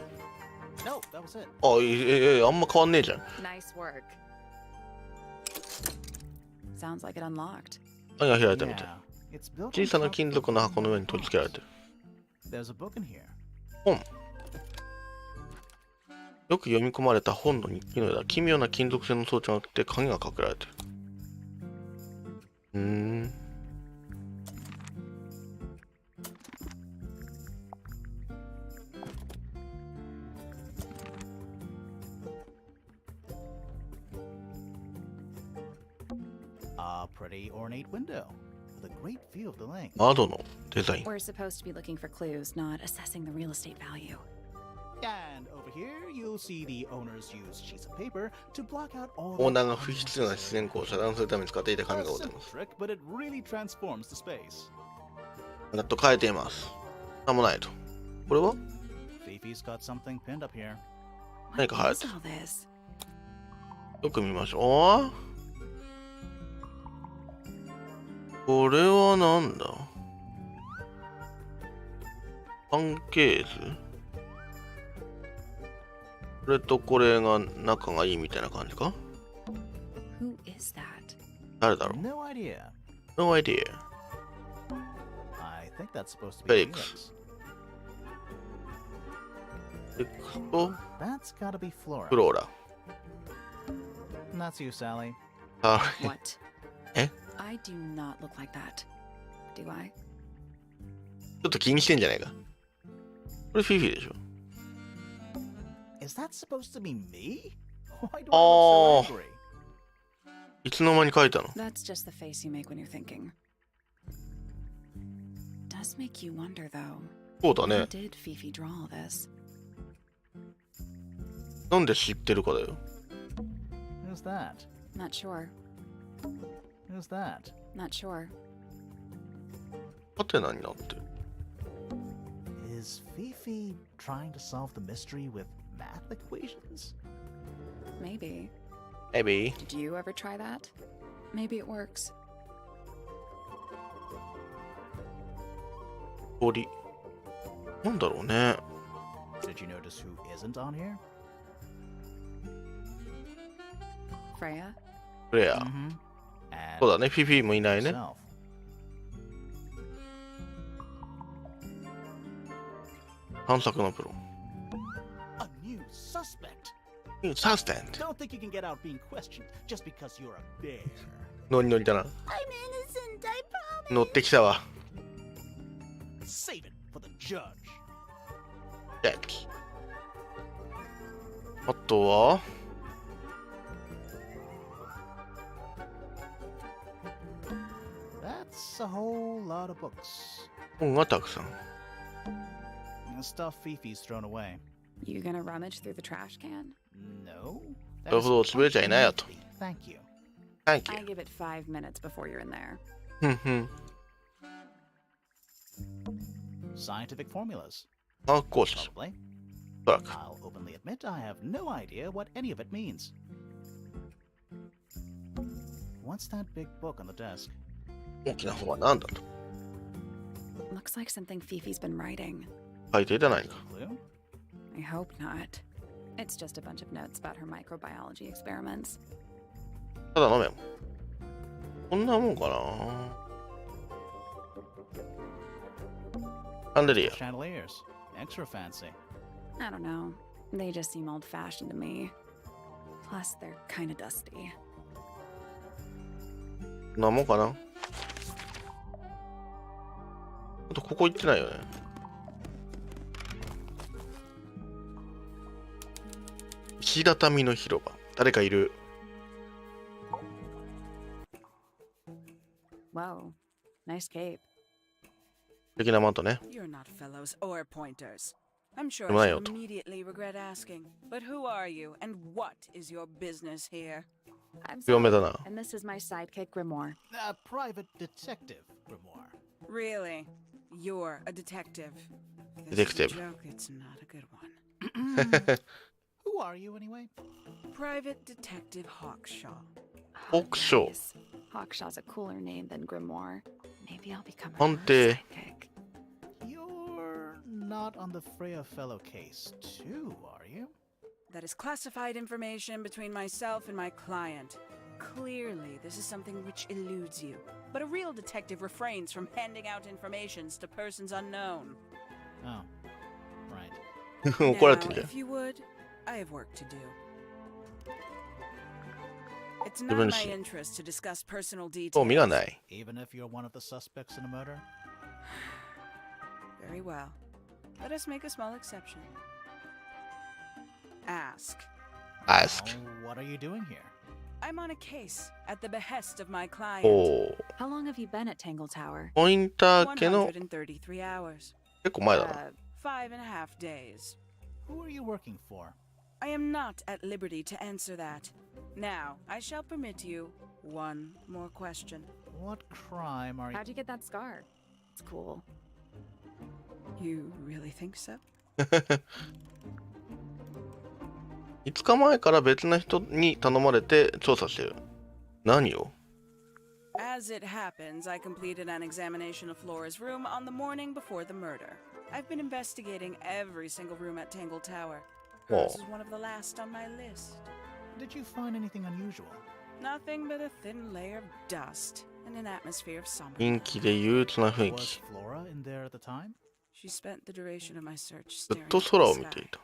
No, that was it. あ、あんま変わんねえじゃん。 Nice work. Sounds like it unlocked. 何が開いたみたい。 Yeah, it's built 小 on さな top 金 of 属の a 箱の上に取り付けられてる。 There's a book in here. 本。よく読み込まれた本の日記のようだ。奇妙な金属製の装置があって鍵がかけられてる。A pretty ornate window with a great view of the lake. 窓のデザイン。 We're supposed to be looking for clues, not assessing the real estate value. And over here, you'll see the owners use sheets of paper to block out all オー the ナーが不必要な自然光を遮断するために使っていた紙 A がござい simple ます。 trick, but it really transforms the space. やっと変えています。なんもないと。これは Fifi's got something pinned up here. What Like a is hut. all this? よく見ましょう。これはなんだ？関係図？これとこれが仲がいいみたいな感じか？ Who is that? 誰だろう？ No idea. No idea. I think that's supposed to be Felix. Felix. X と That's gotta be Flora. フローラ。 That's you, Sally. はい。 What? Eh? I do not look like that. Do I? ちょっと気にしてんじゃないか。これフィフィでしょ。Is that supposed to be me? Why do I Oh. look so angry? いつの間に書いたの？ That's just the face you make when you're thinking. Does make you wonder, though. そうだ How ね。 did Fifi draw all this? なんで知ってるかだよ。 Who's that? Not sure. Who's that? Not sure. ハテナになってる。 Is Fifi trying to solve the mystery with math equations? Maybe. Maybe. Did you ever try that? Maybe it works. 鳥。なんだろうね。 Did you notice who isn't on here? Freya? フレア。 And そうだね。フィフィもいないね。 herself. 探索のプロ。 A new suspect. サステント。 Don't think you can get out being questioned just because you're a bear. ノリノリだな。 I'm innocent, I promise. 乗ってきたわ。 Save it for the judge. チェック。あとは That's a whole lot of books. 本がたくさん。 Stuff Fifi's thrown away. You gonna rummage through the trash can? No. なるほど、潰れちゃいないよと。 Thank you. Thank I you. give it 5 minutes before you're in there. ふんふん。 Scientific formulas. あ、コース。 Probably. おそらく。 I'll openly admit I have no idea what any of it means. What's that big book on the desk? 大きな方は何だと。 Looks like something Fifi's been writing. 書いていたないか。 Clue? I hope not. It's just a bunch of notes about her microbiology experiments. ただのメモ。こんなもんかな。シャンデリア。 Chandeliers. Extra fancy. I don't know. They just seem old-fashioned to me. Plus, they're kind of dusty. こんなもんかな。あとここ行ってないよね。石畳の広場。誰かいる。 Whoa. Nice cape. 素敵なマントね。 You're not fellows or pointers. I'm sure Am I I out? shall immediately regret asking. But who are you, and what is your business here? I'm 強め Sally, だな。 and this is my sidekick Grimoire. A private detective, Grimoire. Really? You're a detective. This Detective. is a joke, it's not a good one. Who are you, anyway? Private Detective Hawkshaw. Hawkshaw. Nice. Hawkshaw's a cooler name than Grimoire. Maybe I'll become a Hunter. sidekick. You're not on the Freya fellow case, too, are you? That is classified information between myself and my client. Clearly, this is something which eludes you. But a real detective refrains from handing out informations to persons unknown. Oh, right. 怒られてんじゃ Now, ん。 if you would, I have work to do. It's Even not my she- interest to discuss personal 興味が details. ない。 Even if you're one of the suspects in a murder? Very well. Let us make a small exception. Ask. ask。 Oh, what are you doing here? I'm on a case at the behest of my client. おお。 How long have you been at Tangle Tower? ポインター家の133 hours. 結構前だな。 5.5 days. Who are you working for? I am not at liberty to answer that. Now, I shall permit you one more question. What crime are you... How'd you get that scar? It's cool. You really think so? 5日前から別な人に頼まれて調査してる。何を？ As it happens, I completed an examination of Flora's room on the morning before the murder. I've been investigating every single room at Tangle Tower. Hers is one of the last on my list. Did you find anything unusual? Nothing but a thin layer of dust and an atmosphere of 陰 somberness. 気で憂鬱な雰囲 Was 気。 Flora in there at the time? She spent the duration of my search ずっ staring と at 空 the を見てい sky, た。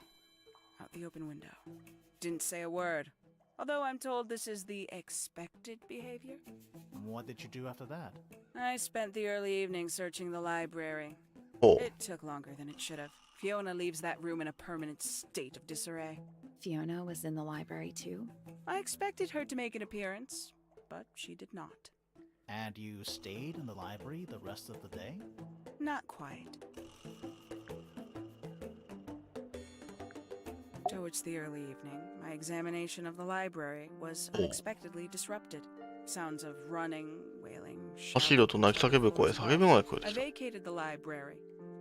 out the open window. Didn't say a word. Although I'm told this is the expected behavior. What did you do after that? I spent the early evening searching the library. ほう。 It took longer than it should have. Fiona leaves that room in a permanent state of disarray. Fiona was in the library too. I expected her to make an appearance, but she did not. And you stayed in the library the rest of the day? Not quite. Towards the early evening, my examination of the library was unexpectedly disrupted. Sounds of running, wailing, 走ると泣き叫ぶ声、叫び声が聞こえ I てきた。 vacated the library,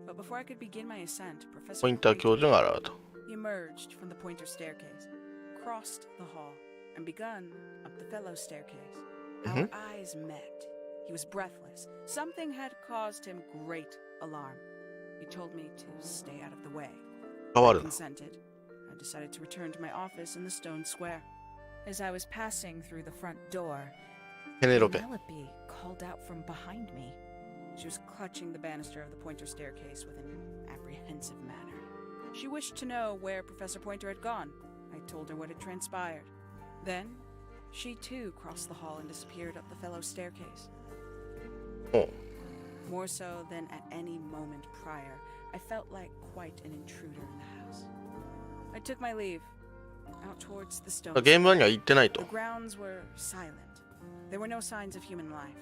but before I could begin my ascent, ポ Professor インター教授が現れた。 emerged from the pointer staircase, crossed the hall, and begun up the fellow staircase. Our eyes met. He was breathless. Something had caused him great alarm. He told me to stay out of the way. 変わ I るな。 consented. I decided to return to my office in the stone square. As I was passing through the front door, ペネロペ。 Penelope called out from behind me. She was clutching the banister of the Pointer staircase with an apprehensive manner. She wished to know where Professor Pointer had gone. I told her what had transpired. Then, she too crossed the hall and disappeared up the fellow staircase. ほう。 More so than at any moment prior, I felt like quite an intruder in the house. I took my leave, out towards the stone. 現場には行ってないと The。grounds were silent. There were no signs of human life.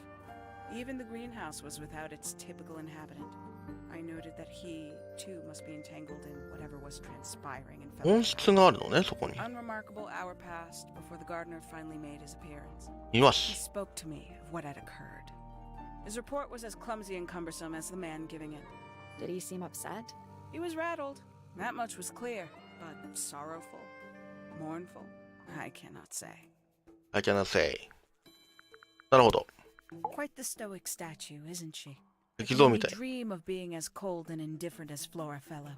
Even the greenhouse was without its typical inhabitant. I noted that he, too, must be entangled in whatever was transpiring in 温 Fellow. 室があるのね、そこに。 Unremarkable hour passed before the gardener finally made his appearance. イワ He シ。 spoke to me of what had occurred. His report was as clumsy and cumbersome as the man giving it. Did he seem upset? He was rattled. That much was clear, but sorrowful, mournful, I cannot say. I cannot say. なるほど。 Quite the stoic statue, isn't she? 石像みたい。 Dream of being as cold and indifferent as Flora Fellow.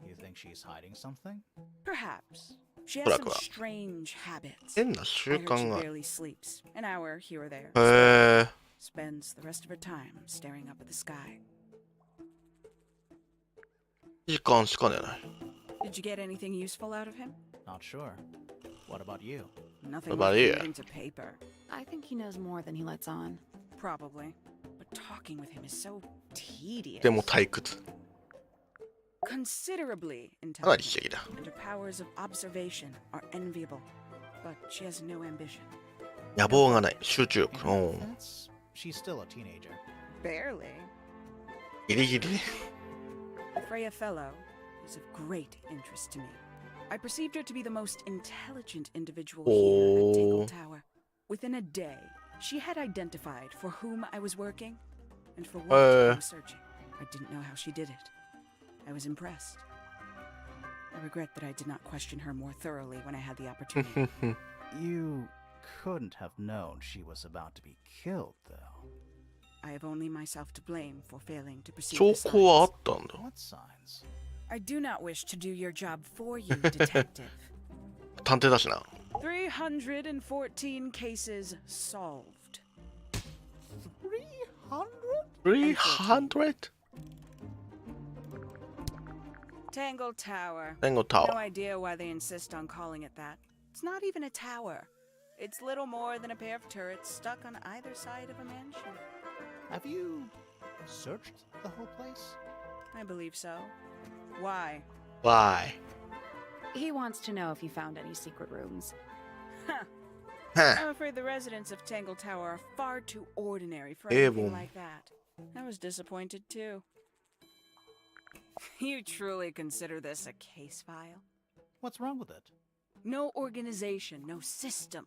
You think she's hiding something? Perhaps. She has ほら some ほら。 strange habits. 変な習 I heard 慣 she がある。 barely sleeps. An hour here or there. へえ。 Spends the rest of her time staring up at the sky. 時間しかねない。 Did you get anything useful out of him? Not sure. What about you? Nothing about worth you? committing to paper. I think he knows more than he lets on. Probably. But talking with him is so tedious. でも退屈。 Considerably かなり intelligent. 刺激だ。 And her powers of observation are enviable. But she has no ambition. 野望がない。集中 In 力。 her うん。 defense, she's still a teenager. Barely. ギリギリね。 Freya Fellow is of great interest to me. I perceived her to be the most intelligent individual here at Tangle Tower. Within a day, she had identified for whom I was working and for what I was searching. I didn't know how she did it. I was impressed. I regret that I did not question her more thoroughly when I had the opportunity. You couldn't have known she was about to be killed, though. I have only myself to blame for failing to perceive 兆 the 候はあ signs. ったんだ。 What signs? I do not wish to do your job for you, detective. 探偵だしな。 314 cases solved. 300? Tangle Tower. Tangle Tower. No idea why they insist on calling it that. It's not even a tower. It's little more than a pair of turrets stuck on either side of a mansion. Have you searched the whole place? I believe so. Why? Why? He wants to know if he found any secret rooms. Huh. は I'm afraid the residents of Tangle Tower are far too ordinary for Eh, anything boom. like that. I was disappointed too. You truly consider this a case file? What's wrong with it? No organization, no system.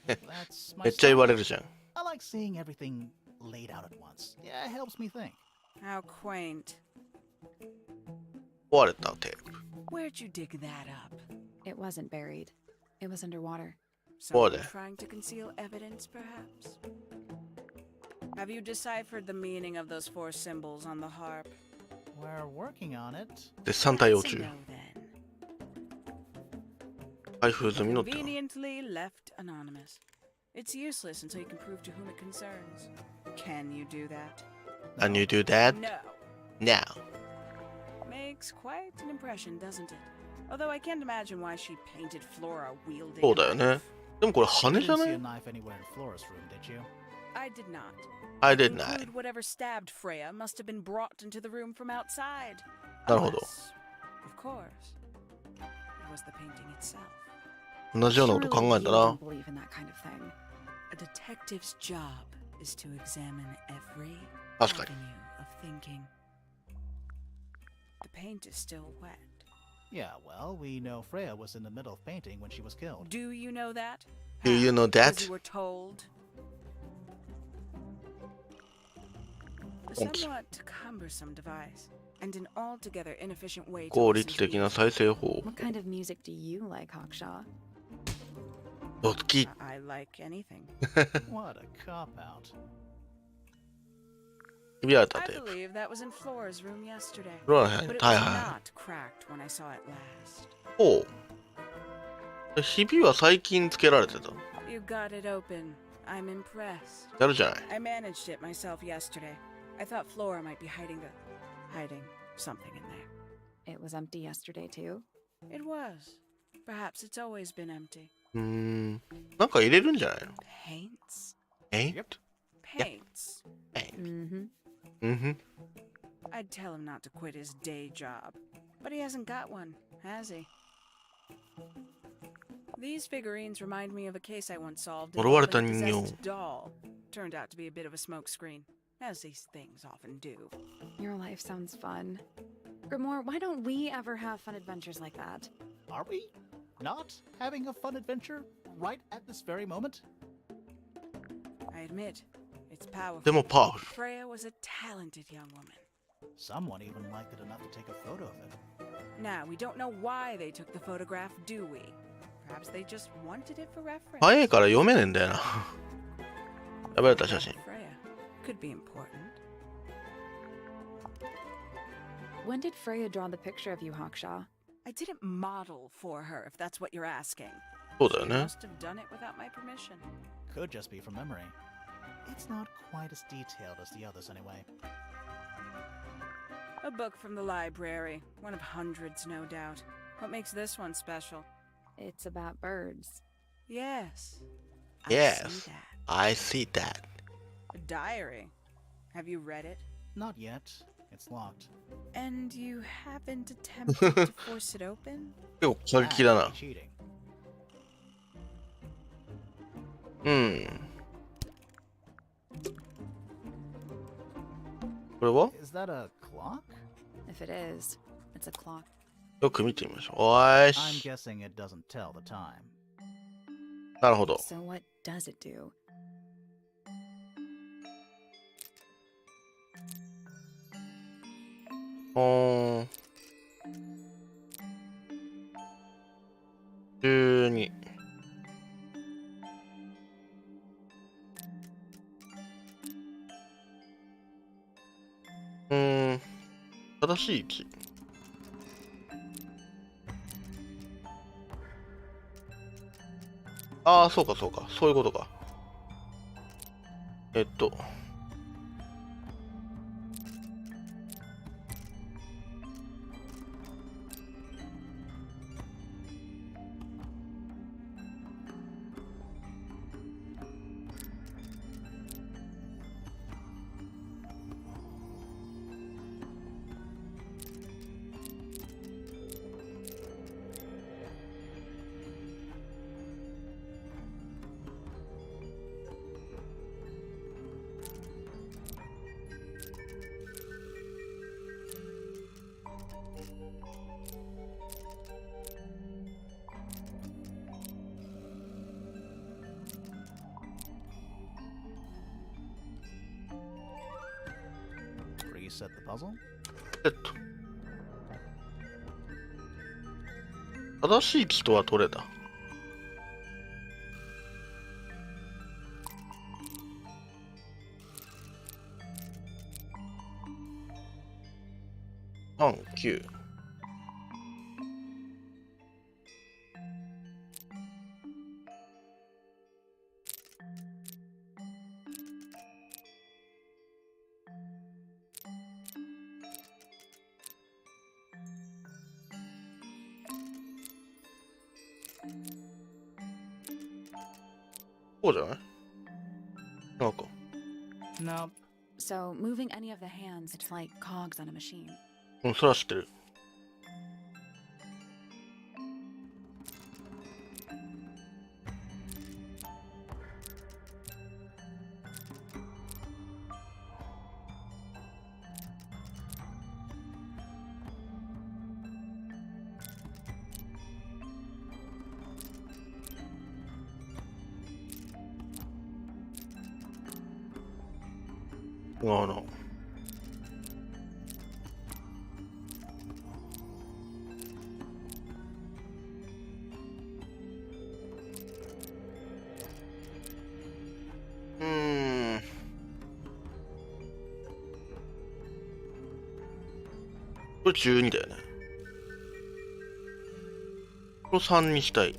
That's my めっちゃ言わ style. れるじゃん。 I like seeing everything laid out at once. Yeah, it helps me think. How quaint. 壊れたテープ。 Where'd you dig that up? It wasn't buried. It was underwater. Someone Order. trying to conceal evidence, perhaps? Have you deciphered the meaning of those 4 symbols on the harp? We're working on it. 絶賛対応 That's a 中。 no, then. 開封済みのって。 Conveniently left anonymous. It's useless until you can prove to whom it concerns. Can you do that? Can you do that? No. Now. Makes quite an impression, doesn't it? Although I can't imagine why she painted Flora wielding. そうだよね。でもこれ羽 You じゃ didn't な see a い？ knife anywhere in Flora's room, did you? I did not. I did not. Include whatever stabbed Freya must have been brought into the room from outside. なるほど。 Unless, of course, it was the painting itself. 同じようなこと考 Surely えた you な don't。believe in that kind of thing. A detective's job is to examine every 確かに。 avenue of thinking. The paint is still wet. Yeah, well, we know Freya was in the middle of painting when she was killed. Do you know that? Do you know that? As you were told. A Oops. somewhat cumbersome device, and an altogether inefficient way to 効 listen 率 to 的な music. 再生法。 What kind of music do you like, Hawkshaw? 好き。 I like anything. What a cop-out. ひび割れた I テープ。 believe that was in Flora's room yesterday. フロア But it はい was は not cracked when I saw it last. い。ほう。ひびは最近つけられてた。 You got it open. I'm impressed. やるじゃない。 I managed it myself yesterday. I thought Flora might be hiding something in there. It was empty yesterday, too. It was. Perhaps it's always been empty. なんか入れるんじゃないの？ Paints? え Yep. Paints. Mm-hmm. うんふん。 I'd tell him not to quit his day job. But he hasn't got one, has he? These figurines remind me of a case I once solved. 呪われた involving a 人形。 possessed doll. Turned out to be a bit of a smokescreen, as these things often do. Your life sounds fun. Grimoire, why don't we ever have fun adventures like that? Are we not having a fun adventure right at this very moment? I admit, it's powerful. でもパワフル。 Freya was a talented young woman. Someone even liked it enough to take a photo of it. Now, we don't know why they took the photograph, do we? Perhaps they just wanted it for reference. 早いから読めねえんだよな。やばれた写真。 Freya could be important. When did Freya draw the picture of you, Hawkshaw? I didn't model for her, if that's what you're asking. そうだよ She ね。 must have done it without my permission. Could just be from memory. It's not quite as detailed as the others anyway. A book from the library. One of hundreds, no doubt. What makes this one special? It's about birds. Yes. Yes. I see that. I see that. A diary. Have you read it? Not yet. It's locked. And you haven't attempted to force it open? 結構過激だ That'd な be。cheating. うん。これは Is that a clock? If it is, it's a clock. よく見てみましょう。おー I'm し。 guessing it doesn't tell the time. なるほど。 So what does it do? 12。正しい位置。ああ、そうかそうか。そういうことか。Reset the puzzle. セット。正しい人はどれだ？9。こうじゃない？なんか。Nope. So, moving any of the hands, it's like cogs on a machine. うん、それは知ってる。あら。これ12だよね。これ3にしたい。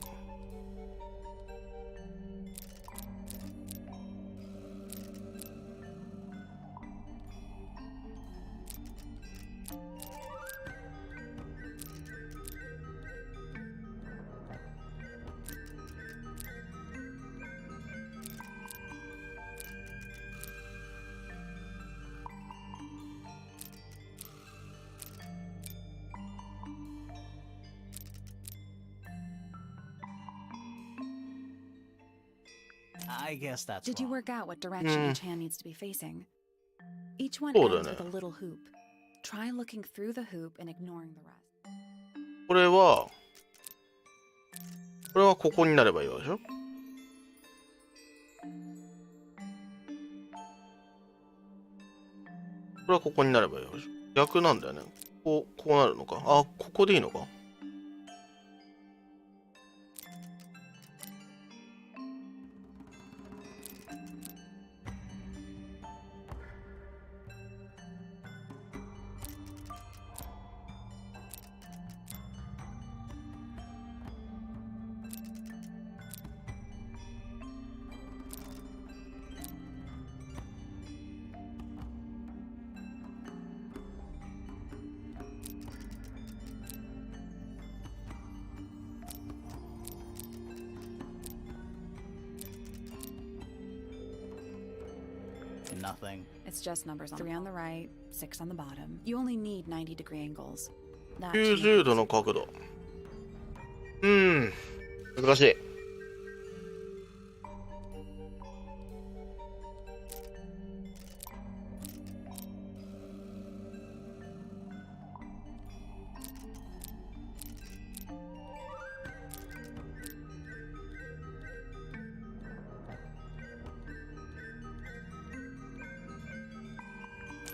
I guess that's Did you wrong. work out what direction each hand needs to be facing? Each one Hold ends on with a a- little hoop. Try looking through the hoop and ignoring the rest. これはここになればいいわけでしょ。これはここになればいいわけでしょ。逆なんだよね。こうなるのか。あ、ここでいいのか。Nothing. It's just numbers on 3 on the right, 6 on the bottom. You only need 90-degree angles. That should 90 make 度の角度。難しい。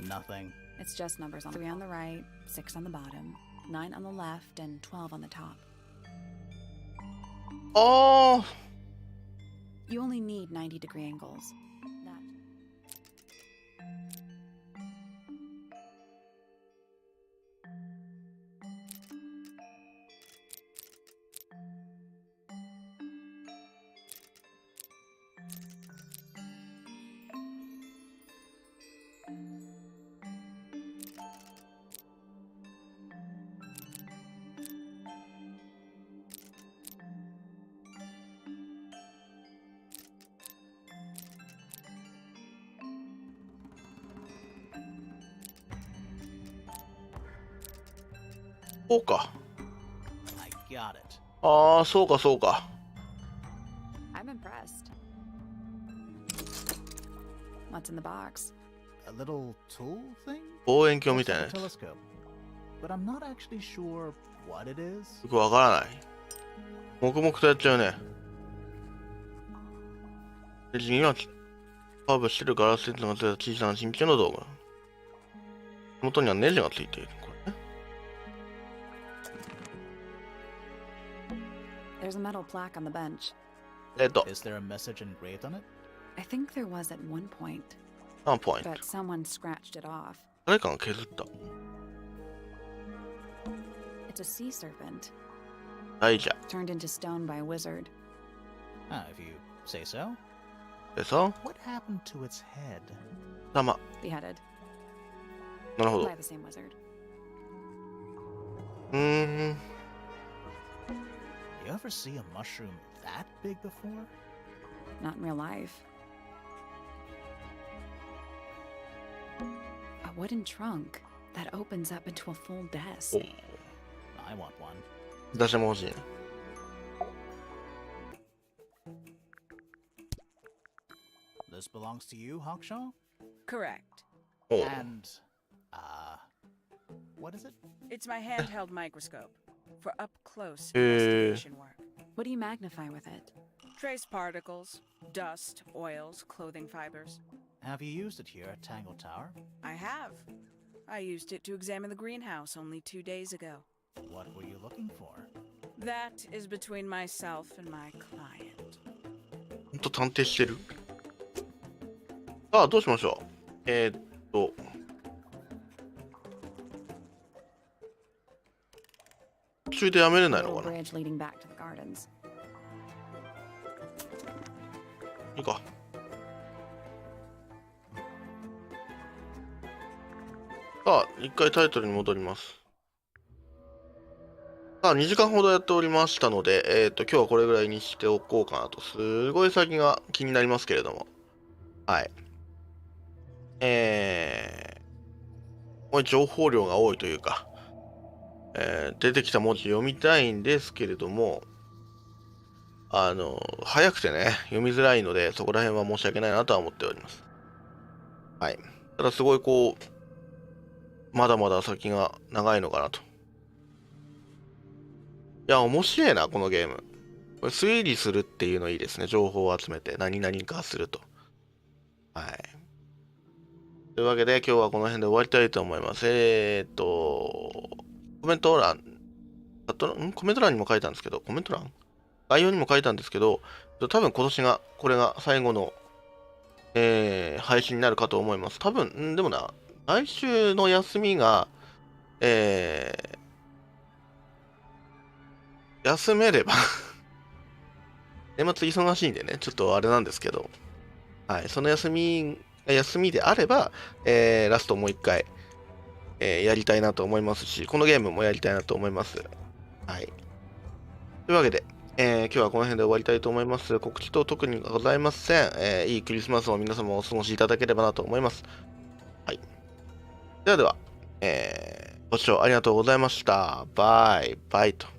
Nothing. It's just numbers on 3 on the right, 6 on the bottom, 9 on the left, and 12 on the top. ああ。 You only need 90-degree angles. That. そうか。 I got it. ああ、そうかそうか。 I'm impressed. What's in the box? A little tool thing? 望遠鏡み Looks たいな like や a つ。 telescope. But I'm not actually sure what it is. よくわからない。黙々とやっちゃうね。レジにはカーブしてるガラスレンズがついた小さな新品の道具。元にはネジがついている。これね。There's a metal plaque on the bench. Is there a message engraved on it? I think there was at one point, 1ポイント。 but someone scratched it off. 誰かが削った。 It's a sea serpent, 大じゃ。 turned into stone by a wizard. Ah, if you say so. でさ、 What happened to its head? 玉。 Beheaded なるほど。 by the same wizard. You ever see a mushroom that big before? Not in real life. A wooden trunk that opens up into a full desk. お、 I want one. 私も欲しいね。 This belongs to you, Hawkshaw? Correct. お、 And, what is it? It's my handheld microscope for up close Eh. investigation work. What do you magnify with it? Trace particles, dust, oils, clothing fibers. Have you used it here at Tangle Tower? I have. I used it to examine the greenhouse only 2 days ago. What were you looking for? That is between myself and my client. ほんと探偵してる。さあ、どうしましょう。途中でやめれないの Little かな。い bridge leading back to the gardens. いか。さあ、一回タイトルに戻ります。さあ、2時間ほどやっておりましたので、今日はこれぐらいにしておこうかなと。すごい先が気になりますけれども。はい。これ情報量が多いというか、出てきた文字読みたいんですけれども、早くてね、読みづらいので、そこら辺は申し訳ないなとは思っております。はい。ただすごいこう、まだまだ先が長いのかなと。いや、面白いな、このゲーム。これ推理するっていうのいいですね。情報を集めて何々化すると。はい。というわけで、今日はこの辺で終わりたいと思います。コメント欄、コメント欄にも書いたんですけど、コメント欄概要にも書いたんですけど、多分今年が、これが最後の、配信になるかと思います。多分、でもな、来週の休みが、休めれば年末忙しいんでね、ちょっとあれなんですけど、はい、その休みであれば、ラストもう一回、やりたいなと思いますし、このゲームもやりたいなと思います。はい。というわけで、今日はこの辺で終わりたいと思います。告知等特にございません。いいクリスマスを皆様お過ごしいただければなと思います。はい。では、ご視聴ありがとうございました。バイバイと。